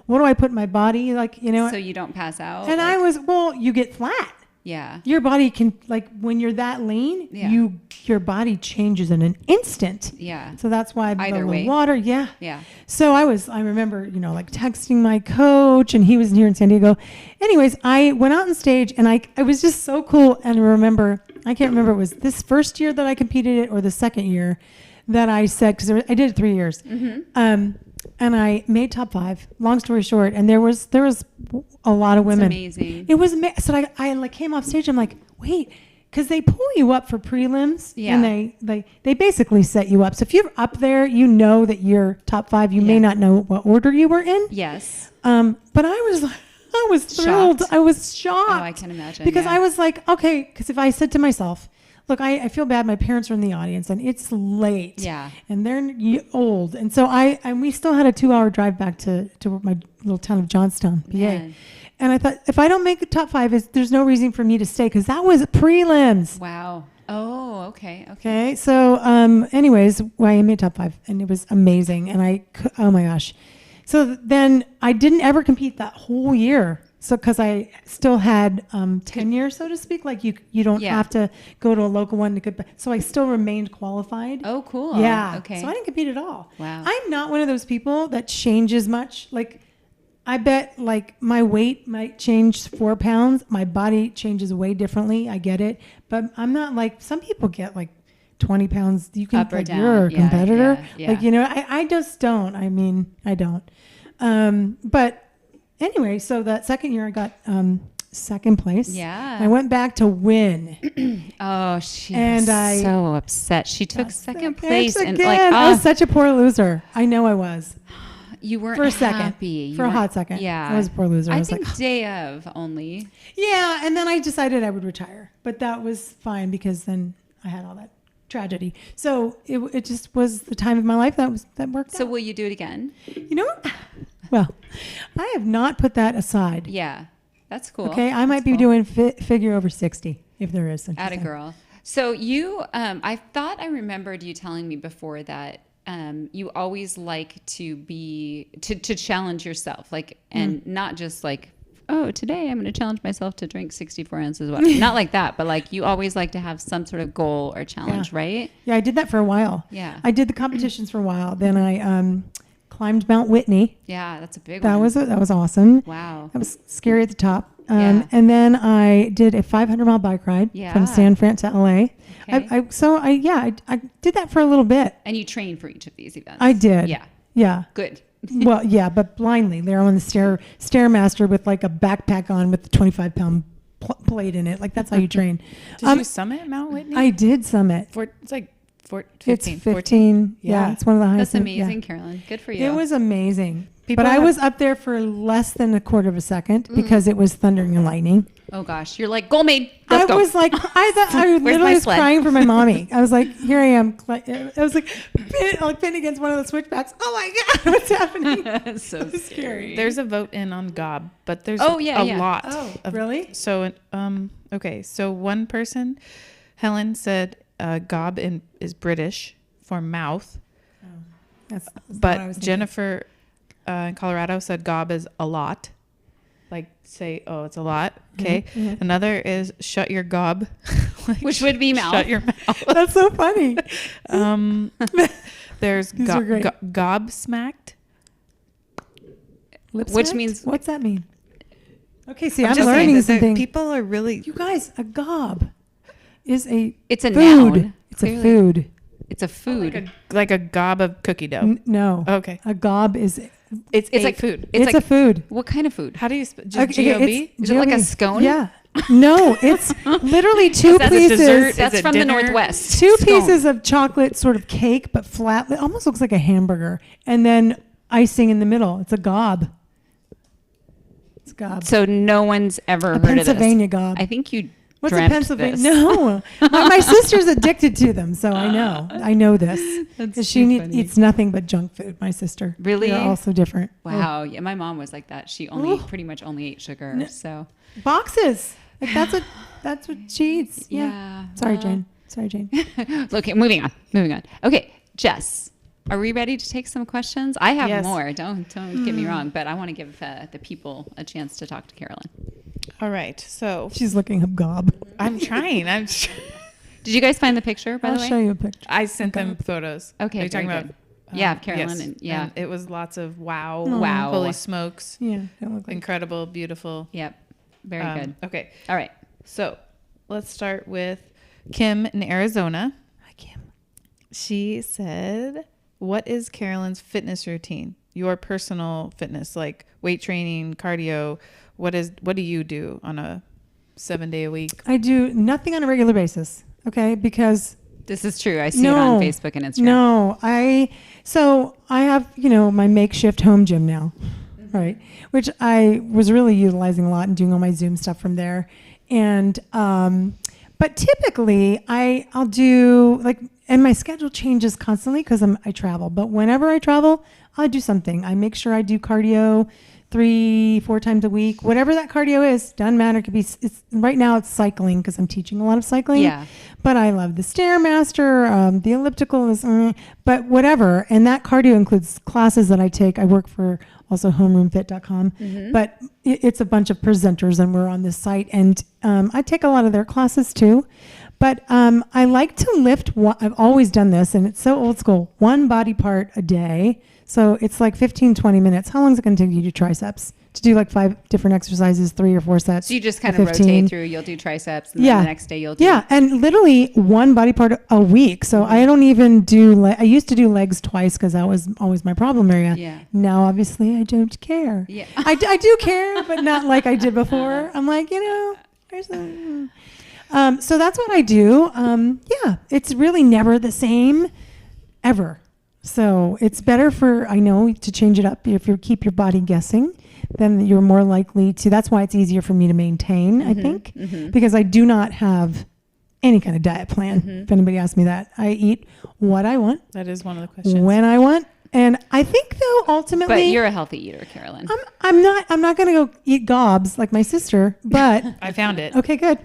What do I put in my body? Like, so you don't pass out. and like, you get flat. yeah. Your body can, like, when you're that lean, Yeah. your body changes in an instant. Yeah. So that's why Either the way. water, yeah. Yeah. So I remember, like texting my coach, and he was here in San Diego. Anyways, I went out on stage, and it was just so cool. And I can't remember, it was this first year that I competed it or the second year that I said, because I did it 3 years. Mm-hmm. And I made top 5. Long story short, and there was a lot of women. amazing. It was so I like came off stage. I'm like, wait, because they pull you up for prelims, Yeah. and they basically set you up. So if you're up there, you know that you're top 5. You may Yeah. not know what order you were in. Yes. But I was thrilled. Shocked. I was shocked. Oh, I can imagine. Because yeah. I was like, okay, because if I said to myself, look, I feel bad. My parents are in the audience, and it's late. Yeah. And they're old. And so we still had a 2-hour drive back to my little town of Johnstown, PA. Man. And I thought, if I don't make the top 5, there's no reason for me to stay, because that was prelims. Wow. Oh, okay. Okay. Okay. So, anyways, I made top 5, and it was amazing. And oh my gosh. So then I didn't ever compete that whole year. So, because I still had tenure, so to speak, like you don't Yeah. have to go to a local one to get. So I still remained qualified. Oh, cool. Yeah. Okay. So I didn't compete at all. Wow. I'm not one of those people that changes much. Like, I bet like my weight might change 4 pounds. My body changes way differently. I get it, but I'm not like some people get like 20 pounds. You can Up or like, down. you're a Yeah, competitor. yeah, Like I just don't. I mean, I don't. But anyway, so that second year I got second place. Yeah. I went back to win. Oh, she And was I so upset. She took second place, and again. like, I was such a poor loser. I know I was. you weren't For a second. happy. You For a weren't- hot second. Yeah, I was a poor loser. I I was think like, day of only. yeah, and then I decided I would retire, but that was fine because then I had all that tragedy. So it just was the time of my life that worked So out. will you do it again? You know what? Well, I have not put that aside. Yeah, that's cool. Okay, I might be doing figure over 60 if there is such a Atta thing. girl. So you, I thought I remembered you telling me before that you always like to challenge yourself, like, and not just like, oh, today I'm going to challenge myself to drink 64 ounces of water. Not like that, but like you always like to have some sort of goal or challenge, Yeah. right? Yeah, I did that for a while. Yeah. I did the competitions for a while. Then I climbed Mount Whitney. Yeah, that's a big That one. was awesome. Wow. That was scary at the top. Yeah. And then I did a 500-mile bike ride Yeah. from San Fran to LA. Okay. I did that for a little bit. And you train for each of these events. I did. Yeah. Yeah. Good. Well, yeah, but blindly. They're on the Stairmaster with like a backpack on with the 25-pound plate in it. Like that's how you train. Did you summit Mount Whitney? I did summit. It's like 15. It's 14. 15. Yeah. Yeah. It's one of the highest. That's yeah. amazing, Carolyn. Good for you. It was amazing. People but I have- was up there for less than a quarter of a second because it was thundering and lightning. Oh gosh, you're like goal made. Let's go. was like, I Where's literally my was sled? crying for my mommy. I was like, here I am. I was like, pinned against one of the switchbacks. Oh my God, what's happening? so scary. There's a vote in on Gob, but there's Oh, yeah, a yeah. lot. Oh, of, really? So, okay. So one person, Helen said Gob is British for mouth. That's what I was But thinking. Jennifer in Colorado said gob is a lot. Like say, oh, it's a lot. Okay. Mhm. Another is shut your gob. Like, Which would be mouth. Shut your mouth. That's so funny. There's These are great. gobsmacked. Lip Which smacked? means- what's that mean? Okay, see, I'm just saying learning that something. people are really. You guys, a gob is a It's a food. noun. It's Clearly. a food. It's a food. Like a gob of cookie dough. No. Okay. A gob is It's It's a like food. It's it's like a food. what kind of food? How do you just Okay, G-O-B? Is it like a G-O-B. scone? Yeah. No, it's literally two That's a pieces. dessert. That's Is it from dinner? the Northwest. Two Scone. pieces of chocolate sort of cake, but flat. It almost looks like a hamburger. And then icing in the middle. It's a gob. It's a gob. So no one's ever A heard of Pennsylvania this. gob. I think you What's a dreamt Pennsylvania? this. No, my sister's addicted to them, so I know. I know this. That's 'Cause too she funny. eats nothing but junk food. My sister. Really? They're all so different. Wow. Yeah, my mom was like that. She only pretty much only ate sugar. No. So Boxes. Like that's what she eats. Yeah. yeah. Sorry, well, Jane. Sorry, Jane. Okay, moving on. Moving on. Okay, Jess, are we ready to take some questions? I have Yes. more. Don't get me wrong, but I want to give the people a chance to talk to Carolyn. All right. So She's looking up gob. I'm trying. Did you guys find the picture, by I'll the way? show you a picture. I sent them photos. Okay, Are you talking very about? Yeah, Carolyn yes. and- yeah. And it was lots of wow. Wow. Holy smokes. Yeah, don't look like. Incredible. Beautiful. Yep. Very good. Okay. All right. So let's start with Kim in Arizona. Hi, Kim. She said, what is Carolyn's fitness routine? Your personal fitness, like weight training, cardio. What do you do on a 7-day a week? I do nothing on a regular basis. Okay, because This is true. I see it on Facebook and Instagram. No, I have, my makeshift home gym now, right? Which I was really utilizing a lot and doing all my Zoom stuff from there. And, but typically I'll do and my schedule changes constantly because I travel, but whenever I travel, I'll do something. I make sure I do cardio 3-4 times a week, whatever that cardio is, doesn't matter. It could be, right now it's cycling because I'm teaching a lot of cycling. Yeah. But I love the Stairmaster, the elliptical is, but whatever. And that cardio includes classes that I take. I work for also homeroomfit.com, but it's a bunch of presenters and we're on this site. And I take a lot of their classes too. But I like to lift, I've always done this and it's so old school, one body part a day. So it's like 15-20 minutes. How long is it going to take you to do triceps? To do like 5 different exercises, 3 or 4 sets. So you just kind of of 15. rotate through. You'll do triceps, and then the next day you'll do. Yeah, and literally one body part a week. So I don't even do, I used to do legs twice because that was always my problem area. Yeah. Now, obviously, I don't care. Yeah. I do care, but not like I did before. I'm like, there's a... so that's what I do. Yeah, it's really never the same ever. So it's better to change it up. If you keep your body guessing, then you're more likely to, that's why it's easier for me to maintain, I think, because I do not have any kind of diet plan. If anybody asks me that, I eat what I want, That is one of the questions. when I want. And I think though, ultimately, But you're a healthy eater, Carolyn. I'm not going to go eat gobs like my sister, but I found it. okay, good.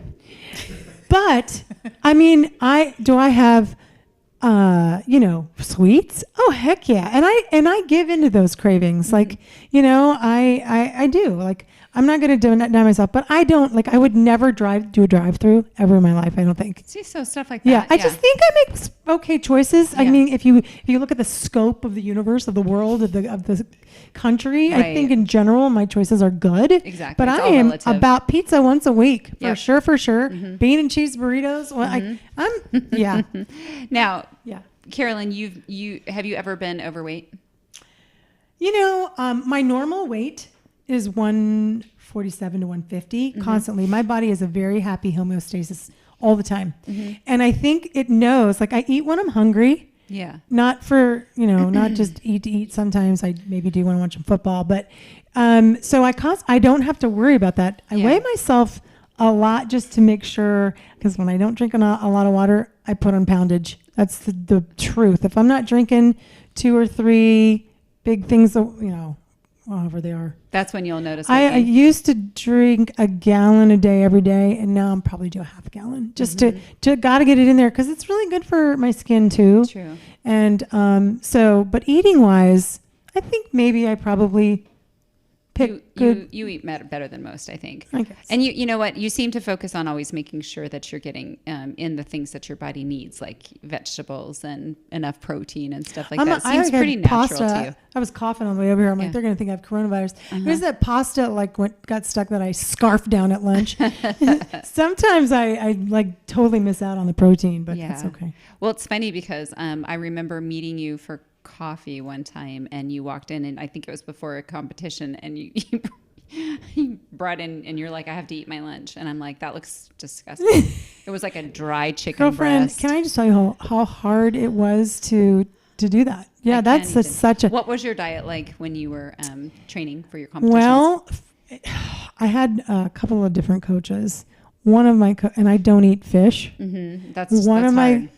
But I mean, I have, sweets. Oh, heck yeah. And I give into those cravings. Like, I do. Like, I'm not going to deny myself, but I don't, I would never do a drive-through ever in my life, I don't think. See, so stuff like that. Yeah, I just think I make okay choices. I Yeah. mean, if you look at the scope of the universe, of the world, of the country, I think Right. in general my choices are good. Exactly. But It's I all am relative. about pizza once a week Yep. for sure. Bean and cheese burritos. Well, I'm yeah. Now, Yeah. Carolyn, have you ever been overweight? My normal weight is 147 to 150 constantly. My body is a very happy homeostasis all the time. And I think it knows, I eat when I'm hungry, Yeah. not for, not just eat to eat. Sometimes I maybe do when I'm watching football, but, so I don't have to worry about that. I Yeah. weigh myself a lot just to make sure, because when I don't drink a lot of water, I put on poundage. That's the truth. If I'm not drinking 2 or 3 big things, however they are. That's when you'll notice. I used to drink a gallon a day every day, and now I'm probably do a half gallon just to got to get it in there because it's really good for my skin too. True. And but eating wise, I think maybe I probably pick good. You eat better than most, I think. I guess. And you know what? You seem to focus on always making sure that you're getting in the things that your body needs, like vegetables and enough protein and stuff like that. Seems pretty natural to you. I was coughing on the way over here. I'm like, they're going to think I have coronavirus. There's that pasta got stuck that I scarfed down at lunch. Sometimes I like totally miss out on the protein, but that's okay. Well, it's funny because I remember meeting you for coffee one time, and you walked in, and I think it was before a competition, and you brought in, and you're like, I have to eat my lunch, and I'm like, that looks disgusting. It was like a dry chicken breast. Can I just tell you how hard it was to do that? Yeah, that's such a. What was your diet like when you were training for your competitions? Well, I had a couple of different coaches. One of my and I don't eat fish. That's one that's of my hard.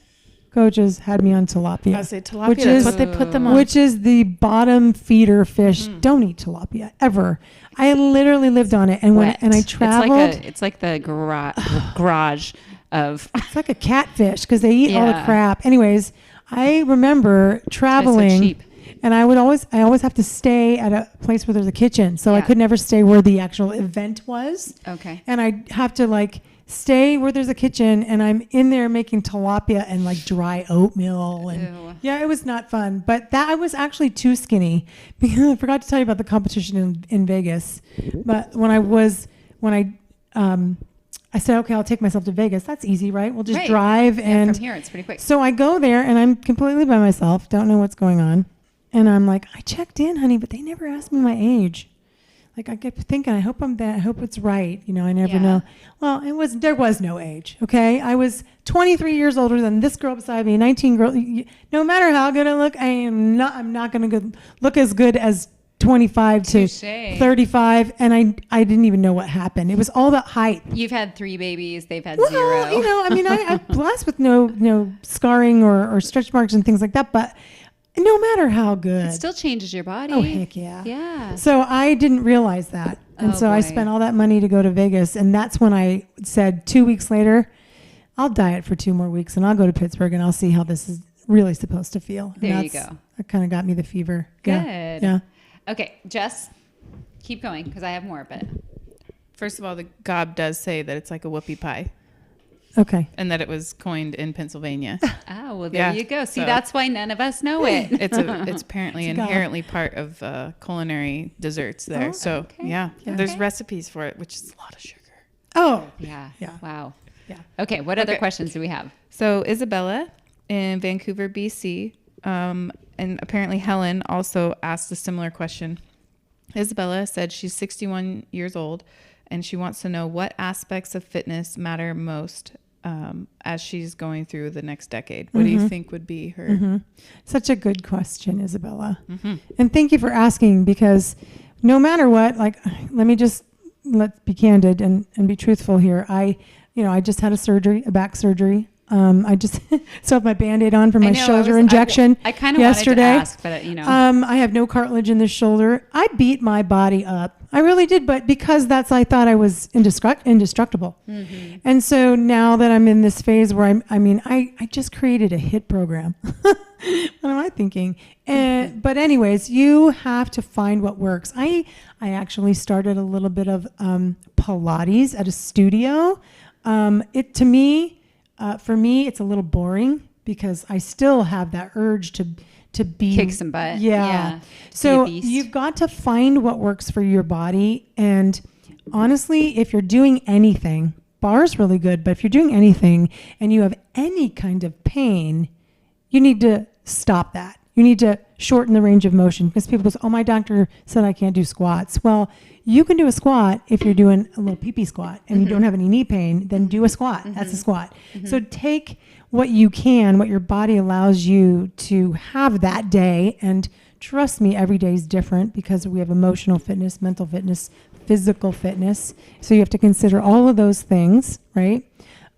Coaches had me on tilapia. I say tilapia. That's what they put them on. Which is the bottom feeder fish. Don't eat tilapia ever. I literally lived on it, and I traveled. It's like the garage of. It's like a catfish because they eat all the crap. Anyways, I remember traveling, so cheap. and I always have to stay at a place where there's a kitchen, so I could never stay where the actual event was. Okay. And I have to stay where there's a kitchen, and I'm in there making tilapia and dry oatmeal, and it was not fun. But I was actually too skinny because I forgot to tell you about the competition in Vegas. But I said, okay, I'll take myself to Vegas. That's easy, right? We'll just drive, and from here it's pretty quick. So I go there, and I'm completely by myself, don't know what's going on, and I'm like, I checked in, honey, but they never asked me my age. I kept thinking, I hope it's right. I never know. Well, there was no age. Okay. I was 23 years older than this girl beside me, 19 girl. No matter how good I look, I'm not going to look as good as 25 to 35. And I didn't even know what happened. It was all about height. You've had 3 babies. They've had 0. I'm blessed with no scarring or stretch marks and things like that. But no matter how good. It still changes your body. Oh, heck yeah. Yeah. So I didn't realize that. And I spent all that money to go to Vegas. And that's when I said 2 weeks later, I'll diet for 2 more weeks and I'll go to Pittsburgh and I'll see how this is really supposed to feel. There you go. That kind of got me the fever. Good. Yeah. Okay, Jess, keep going because I have more. But first of all, the gob does say that it's like a whoopie pie. Okay. And that it was coined in Pennsylvania. Oh, well, there you go. See, that's why none of us know it. It's apparently inherently part of culinary desserts there. There's recipes for it, which is a lot of sugar. Oh. Yeah. Wow. Yeah. Okay, what other questions do we have? So Isabella in Vancouver, BC, and apparently Helen also asked a similar question. Isabella said she's 61 years old, and she wants to know what aspects of fitness matter most as she's going through the next decade. What do you think would be her? Such a good question, Isabella. And thank you for asking, because no matter what, let's be candid and be truthful here. I just had a back surgery. I just still have my Band-Aid on for my shoulder injection. I kind of yesterday. wanted to ask, but I have no cartilage in the shoulder. I beat my body up. I really did, but because I thought I was indestructible. And so now that I'm in this phase where I just created a HIIT program. What am I thinking? But anyways, you have to find what works. I actually started a little bit of Pilates at a studio. For me, it's a little boring because I still have that urge to kick some butt. Yeah. So you've got to find what works for your body. And honestly, if you're doing anything, bar's really good, but if you're doing anything and you have any kind of pain, you need to stop that. You need to shorten the range of motion, because people go, oh, my doctor said I can't do squats. Well, you can do a squat if you're doing a little pee-pee squat and you don't have any knee pain, then do a squat. That's a squat. So take what you can, what your body allows you to have that day. And trust me, every day is different because we have emotional fitness, mental fitness, physical fitness. So you have to consider all of those things, right?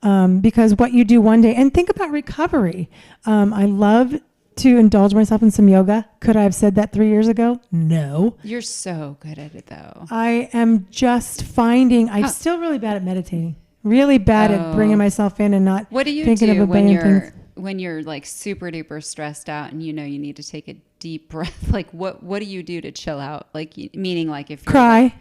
Because what you do one day, and think about recovery. I love to indulge myself in some yoga. Could I have said that 3 years ago? No. You're so good at it, though. I am just finding I'm still really bad at meditating. Really bad at bringing myself in and not What do you thinking do of when things. you're like super duper stressed out and you know you need to take a deep breath? Like what do you do to chill out? Like meaning like if you're Cry.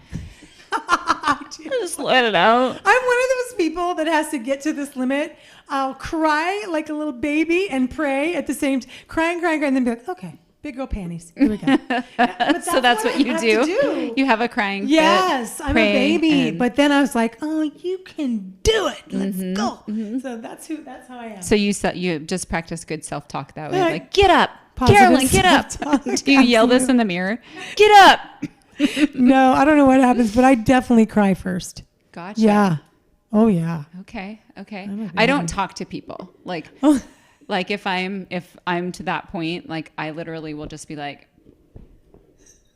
just let it out. I'm one of those people that has to get to this limit. I'll cry like a little baby and pray at the same time. Cry, and then be like, okay, big girl panties. Here we go. But So that's what you I have do. to do. You have a crying fit, Yes, I'm a pray, baby. and- But then I was like, oh, you can do it. Let's go. So that's how I am. So you just practice good self-talk that way. Yeah. Like, get up, Positive Carolyn, get up. self-talk. Do you yell this in the mirror? Get up. No, I don't know what happens, but I definitely cry first. Gotcha. Yeah. Oh, yeah. Okay. I'm a I don't baby. talk to people. Like, Oh. like if I'm to that point, like I literally will just be like,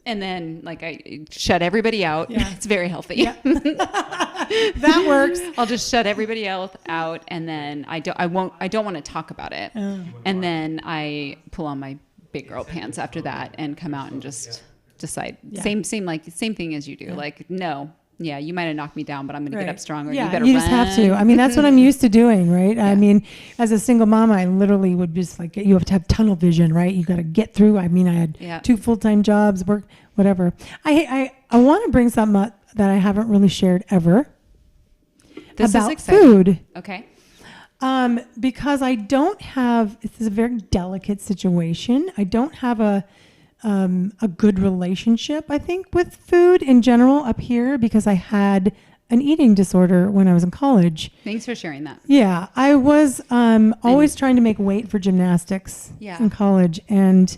and then like I shut everybody out. Yeah. It's very healthy. Yeah. That works. I'll just shut everybody else out, and then I don't want to talk about it. Oh. And then I pull on my big girl pants after that and come out and just decide. Yeah. Same thing as you do. Like, no. Yeah, you might have knocked me down, but I'm going to get up stronger. Yeah, you better just have to. I mean, that's what I'm used to doing, right? I mean, as a single mom, I literally would just like, you have to have tunnel vision, right? You got to get through. I mean, I had 2 full-time jobs, work, whatever. I want to bring something up that I haven't really shared ever This about is exciting. food. Okay. Because I don't have, this is a very delicate situation. I don't have a good relationship, I think, with food in general up here because I had an eating disorder when I was in college. Thanks for sharing that. Yeah, I was always trying to make weight for gymnastics in college and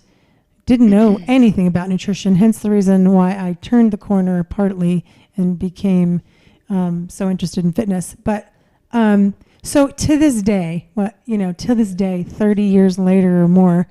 didn't know anything about nutrition, hence the reason why I turned the corner partly and became so interested in fitness. But so to this day, 30 years later or more,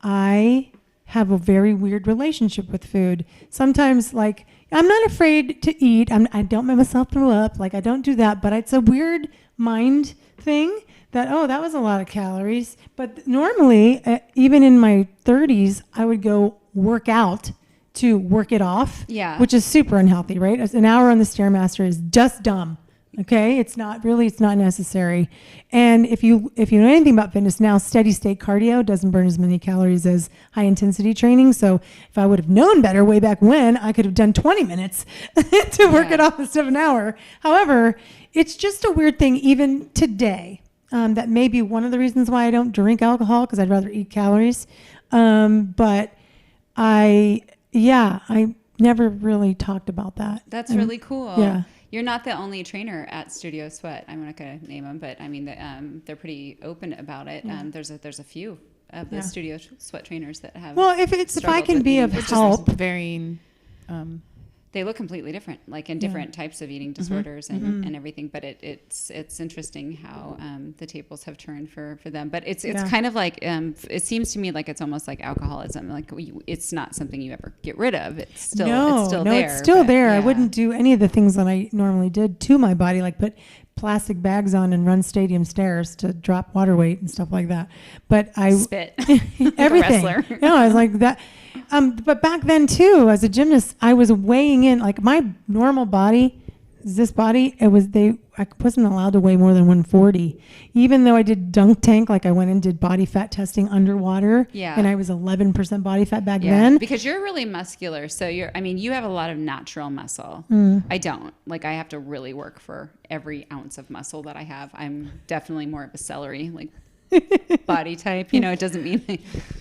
I have a very weird relationship with food. Sometimes, like, I'm not afraid to eat. I don't make myself throw up. Like, I don't do that. But it's a weird mind thing that, that was a lot of calories. But normally, even in my 30s, I would go work out to work it off, which is super unhealthy, right? An hour on the Stairmaster is just dumb. Okay, it's not necessary. And if you know anything about fitness now, steady state cardio doesn't burn as many calories as high intensity training. So if I would have known better way back when, I could have done 20 minutes to work it off instead of an hour. However, it's just a weird thing even today. That may be one of the reasons why I don't drink alcohol because I'd rather eat calories. But I never really talked about that. That's really cool. Yeah. You're not the only trainer at Studio Sweat. I'm not going to name them, but I mean, they're pretty open about it. There's a few of the Studio Sweat trainers that have. Well, if I can be of help, varying. They look completely different, like in different types of eating disorders and everything. But it's interesting how the tables have turned for them. But it's kind of like it seems to me like it's almost like alcoholism. Like it's not something you ever get rid of. It's still there. It's still there. I wouldn't do any of the things that I normally did to my body, like put plastic bags on and run stadium stairs to drop water weight and stuff like that. But I spit everything. Like a wrestler. I was like that. But back then too, as a gymnast, I was weighing in like my normal body. This body, I wasn't allowed to weigh more than 140, even though I did dunk tank. Like I went and did body fat testing underwater. Yeah. And I was 11% body fat back then. Because you're really muscular. So you have a lot of natural muscle. I don't. Like I have to really work for every ounce of muscle that I have. I'm definitely more of a celery, like body type. It doesn't mean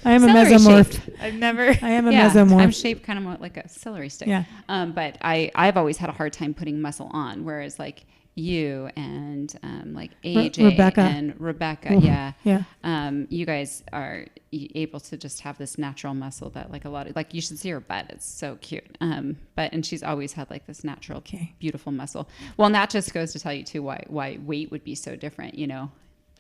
I am a mesomorph. I am a mesomorph. I'm shaped kind of more like a celery stick. Yeah. But I've always had a hard time putting muscle on, whereas like you and like AJ and Rebecca, you guys are able to just have this natural muscle that like a lot of, like you should see her butt. It's so cute. And she's always had like this natural, beautiful muscle. Well, and that just goes to tell you too why weight would be so different,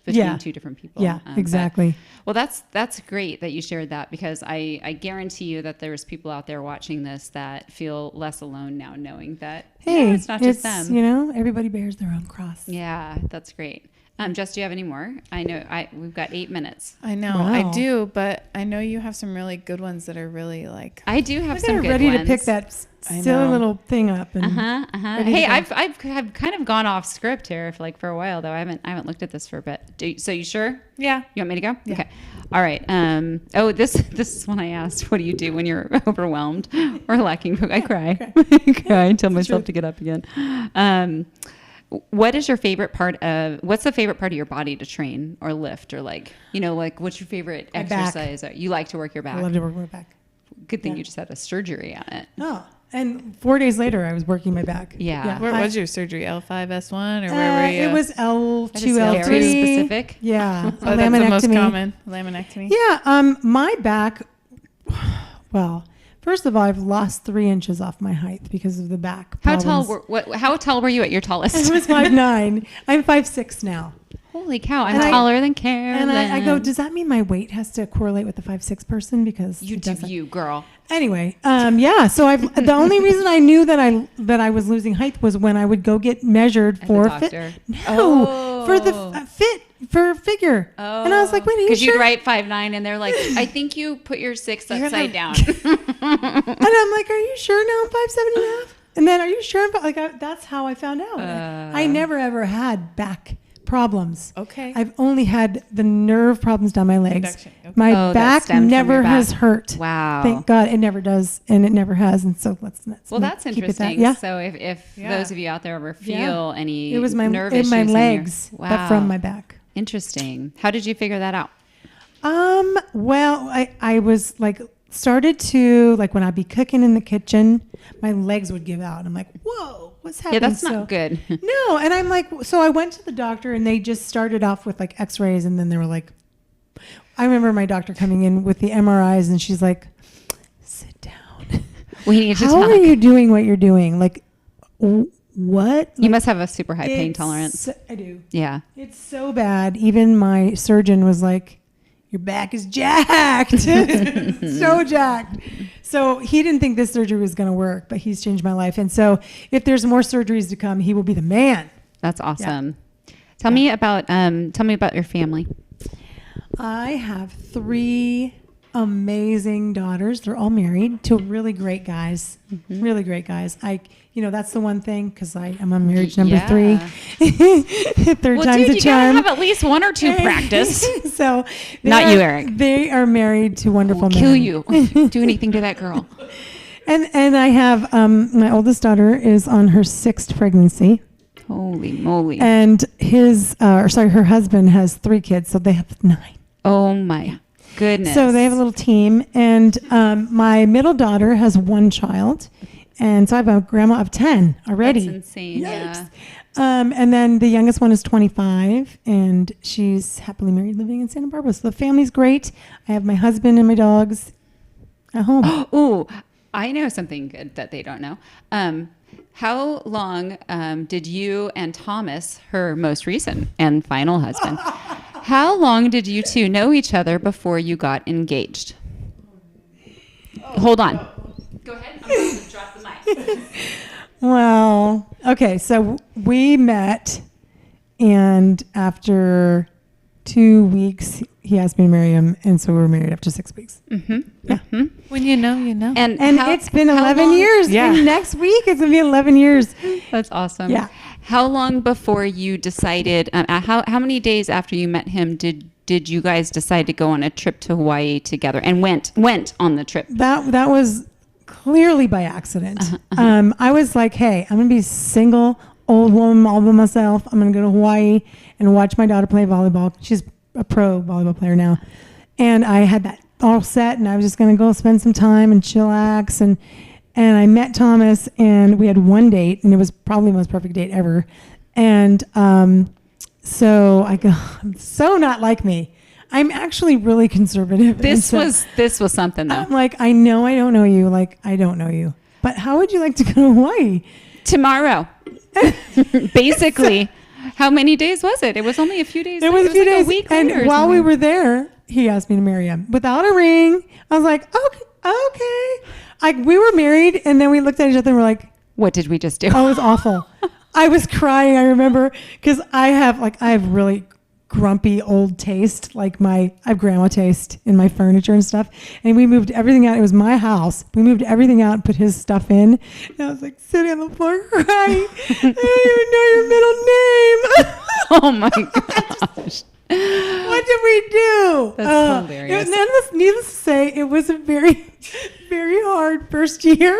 between two different people. Yeah, exactly. That's great that you shared that because I guarantee you that there's people out there watching this that feel less alone now knowing that, it's not just them. Everybody bears their own cross. Yeah, that's great. Jess, do you have any more? I know we've got 8 minutes. I know, Wow. I do, but I know you have some really good ones that are really like. I do have I some got good ready ones. to pick that I silly know. little thing up. And ready to Hey, go. I've kind of gone off script here for a while though. I haven't looked at this for a bit. So you sure? Yeah. You want me to go? Yeah. Okay. All right. This is when I asked, what do you do when you're overwhelmed or lacking? I cry. I cry and tell myself to get up again. What's the favorite part of your body to train or lift or what's your favorite My back. exercise? You like to work your I back. love to work my back. Good thing you just had a surgery on it. Oh, and 4 days later, I was working my back. Yeah. Where was your surgery? L5S1 or where were you? It was L2, That is L3. very specific. Yeah, Oh, that's the most common laminectomy. Yeah, my back. Well, first of all, I've lost 3 inches off my height because of the back. How problems. how tall were you at your tallest? I was 5'9". I'm 5'6" now. Holy cow! I'm And taller than Carolyn. And I go, does that mean my weight has to correlate with the 5'6" person? Because You it do doesn't. you, girl. Anyway, yeah. So the only reason I knew that I was losing height was when I would go get measured At for the fit. doctor. No, for the for figure. And I was like, wait, are you Because sure? you'd write 5'9", and they're like, I think you put your 6 upside down. And I'm like, are you sure now I'm 5'7.5"? And then, are you sure? That's how I found out. I never ever had back problems. Okay. I've only had the nerve problems down my legs. Conduction. Okay. My Oh, that back stemmed from never your back. has hurt. Wow. Thank God it never does, and it never has. And so let's Well, that's keep it that. interesting. Yeah. So if Yeah. those of you out there ever feel any It was my nerve in issues my in your- legs, wow. but from my back. Interesting. How did you figure that out? Well, I was like started to like when I'd be cooking in the kitchen, my legs would give out. I'm like, whoa, what's happening? Yeah, that's So- not good. No, and I'm like, so I went to the doctor and they just started off with like X-rays, and then they were like, I remember my doctor coming in with the MRIs, and she's like, sit down. We need to How talk. are you doing what you're doing? Like, what? You must have a super high pain It's- tolerance. I do. Yeah. It's so bad. Even my surgeon was like, your back is jacked. So jacked. So he didn't think this surgery was going to work, but he's changed my life. And so if there's more surgeries to come, he will be the man. That's awesome. Tell me about your family. I have 3 amazing daughters. They're all married to really great guys. Really great guys. That's the one thing, because I am on marriage number 3. Third time's a you gotta charm. have at least 1 or 2 practice. So Not you, Eric. They are married to wonderful men. Kill you. Do anything to that girl. And I have my oldest daughter is on her 6th pregnancy, Holy moly. and her husband has 3 kids, so they have 9. Oh my goodness. So they have a little team, and my middle daughter has 1 child, and so I have a grandma of 10 already. That's insane. Yeah. And then the youngest one is 25, and she's happily married, living in Santa Barbara. So the family's great. I have my husband and my dogs at home. Ooh, I know something good that they don't know. How long did you and Thomas, her most recent and final husband, how long did you 2 know each other before you got engaged? Hold on. Go ahead. I'm going to drop the mic. Well, okay, so we met, and after 2 weeks, he asked me to marry him, and so we were married after 6 weeks. When you know, you know. And how- it's been how 11 long- years. Yeah. And next week, it's going to be 11 years. That's awesome. Yeah. How long before you decided, how many days after you met him did you guys decide to go on a trip to Hawaii together and went on the trip? That was clearly by accident. I was like, hey, I'm going to be single, old woman all by myself. I'm going to go to Hawaii and watch my daughter play volleyball. She's a pro volleyball player now. And I had that all set, and I was just going to go spend some time and chillax. And I met Thomas, and we had 1 date, and it was probably the most perfect date ever. And so I go, so not like me. I'm actually really conservative. This And so was something though. I'm like, I know I don't know you. Like, I don't know you. But how would you like to go to Hawaii? Tomorrow. Basically. How many days was it? It was only a few days. It was a few like days. a week and later or while we something. were there, he asked me to marry him without a ring. I was like, okay. Like, we were married, and then we looked at each other and we're like, What did we just do? oh, it was awful. I was crying. I remember because I have really grumpy old taste. Like I have grandma taste in my furniture and stuff. And we moved everything out. It was my house. We moved everything out and put his stuff in. And I was like sitting on the floor crying. I don't even know your middle name. Oh my gosh. What did we do? That's hilarious. Needless to say, it was a very, very hard first year.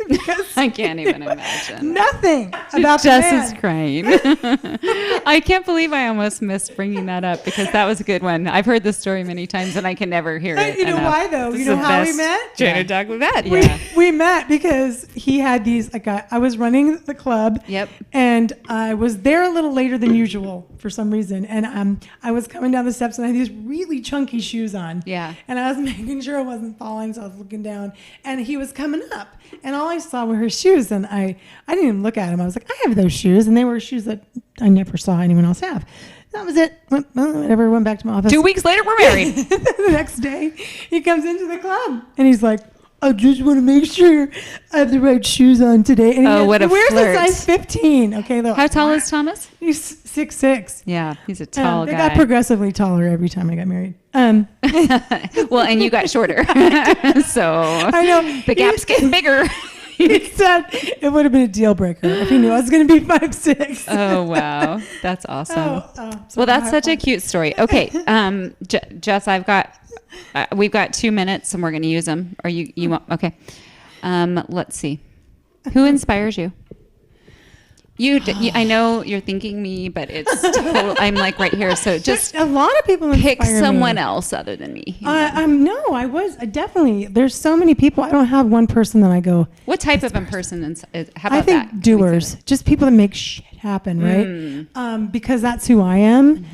Because I can't even imagine. Nothing about Jess the is man. crying. I can't believe I almost missed bringing that up because that was a good one. I've heard this story many times and I can never hear it. You know enough. why though? This You is know the how we best met? Trainer talk we've had. Yeah. We met because he had these. I was running the club. Yep. And I was there a little later than usual for some reason. And I was coming down the steps and I had these really chunky shoes on. Yeah. And I was making sure I wasn't falling, so I was looking down. And he was coming up, and all I saw were his shoes. And I didn't even look at him. I was like, I have those shoes, and they were shoes that I never saw anyone else have. That was it. Whatever. Went back to my office. 2 weeks later, we're married. The next day, he comes into the club and he's like, I just want to make sure I have the right shoes on today. And Oh, what a he wears flirt. a size 15. Okay, though. How tall is Thomas? He's 6'6". Yeah, he's a tall They guy. got progressively taller every time I got married. Well, and you got shorter. So I know. the gap's getting bigger. He said it would have been a deal breaker if he knew I was going to be 5'6". Oh, wow. That's awesome. So Well, that's such a cute story. Okay, Jess, we've got 2 minutes and we're going to use them. Or you want? Okay. Let's see. Who inspires you? I know you're thinking me, but it's total. I'm like right here. So just a lot of people pick inspire someone me. else other than me. I definitely. There's so many people. I don't have one person that I go. What type of a person? How about I think that? doers, just people that make shit happen, right? Because that's who I am.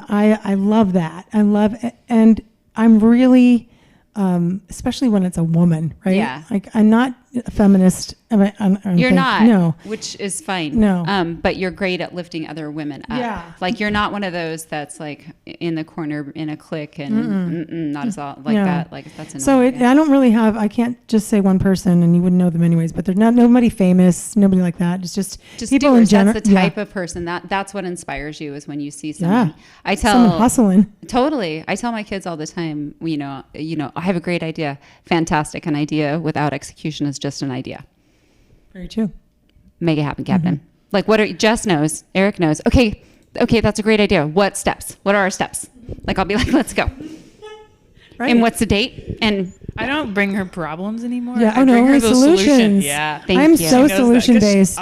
I love that. I love it. And I'm really, especially when it's a woman, right? Yeah. Like I'm not a feminist. You're not. No. Which is fine. No. But you're great at lifting other women up. Yeah. Like you're not one of those that's like in the corner in a clique and not as all like No. that. Like that's So annoying. I don't really have. I can't just say one person, and you wouldn't know them anyways. But there's nobody famous, nobody like that. It's just people doers. in general. That's the type of person that's what inspires you is when you see someone. Yeah. I tell Someone hustling. Totally. I tell my kids all the time, you know, I have a great idea. Fantastic. An idea without execution is just an idea. Very true. Make it happen, Captain. Like Jess knows, Eric knows. Okay, that's a great idea. What steps? What are our steps? Like I'll be like, let's go. Right. And what's the date? And I don't bring her problems anymore. Yeah. I Oh no. bring her Only those solutions. Yeah. Thank I'm you. so She knows that, 'cause solution based.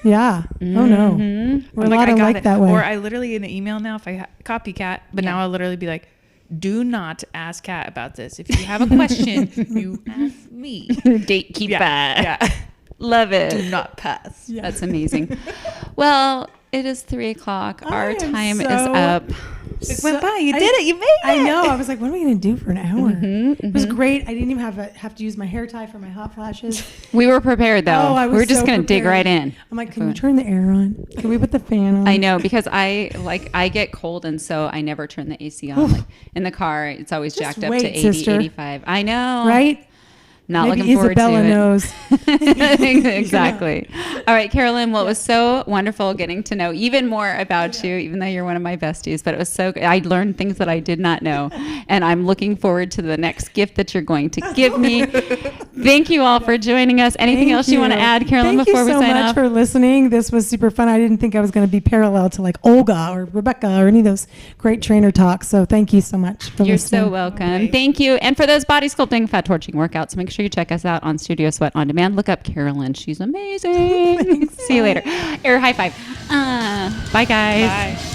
Yeah. Oh no. We're I'm a lot I got alike it. that way. Or I literally in an email now, if I copycat, but now I'll literally be like, do not ask Kat about this. If you have a question, you ask me. Gatekeeper. Yeah. Love it. Do not pass. Yeah. That's amazing. Well, it is 3:00. Our am time is so- up. It went by. You I- did it. You made it. I know. I was like, what are we going to do for an hour? It was great. I didn't even have to use my hair tie for my hot flashes. We were prepared though. Oh, I was We're just so going to dig prepared. right in. I'm like, can you turn the air on? Can we put the fan on? I know because I get cold and so I never turn the AC on. Like in the car, it's always Just jacked up wait, to 80, sister. 85. I know. Right? Not Maybe looking forward Isabella to it. knows. Exactly. All right, Carolyn. Well, it was so wonderful getting to know even more about you, even though you're one of my besties. But it was so good. I learned things that I did not know, and I'm looking forward to the next gift that you're going to give me. Thank you all for joining us. Anything else you want to add, Carolyn, before we sign Thank you so much off? for listening. This was super fun. I didn't think I was going to be parallel to like Olga or Rebecca or any of those great trainer talks. So thank you so much for You're listening. so welcome. Thank you. And for those body sculpting, fat torching workouts, make sure you check us out on Studio Sweat On Demand. Look up Carolyn. She's amazing. See you later. Air high five. Bye, guys. Bye.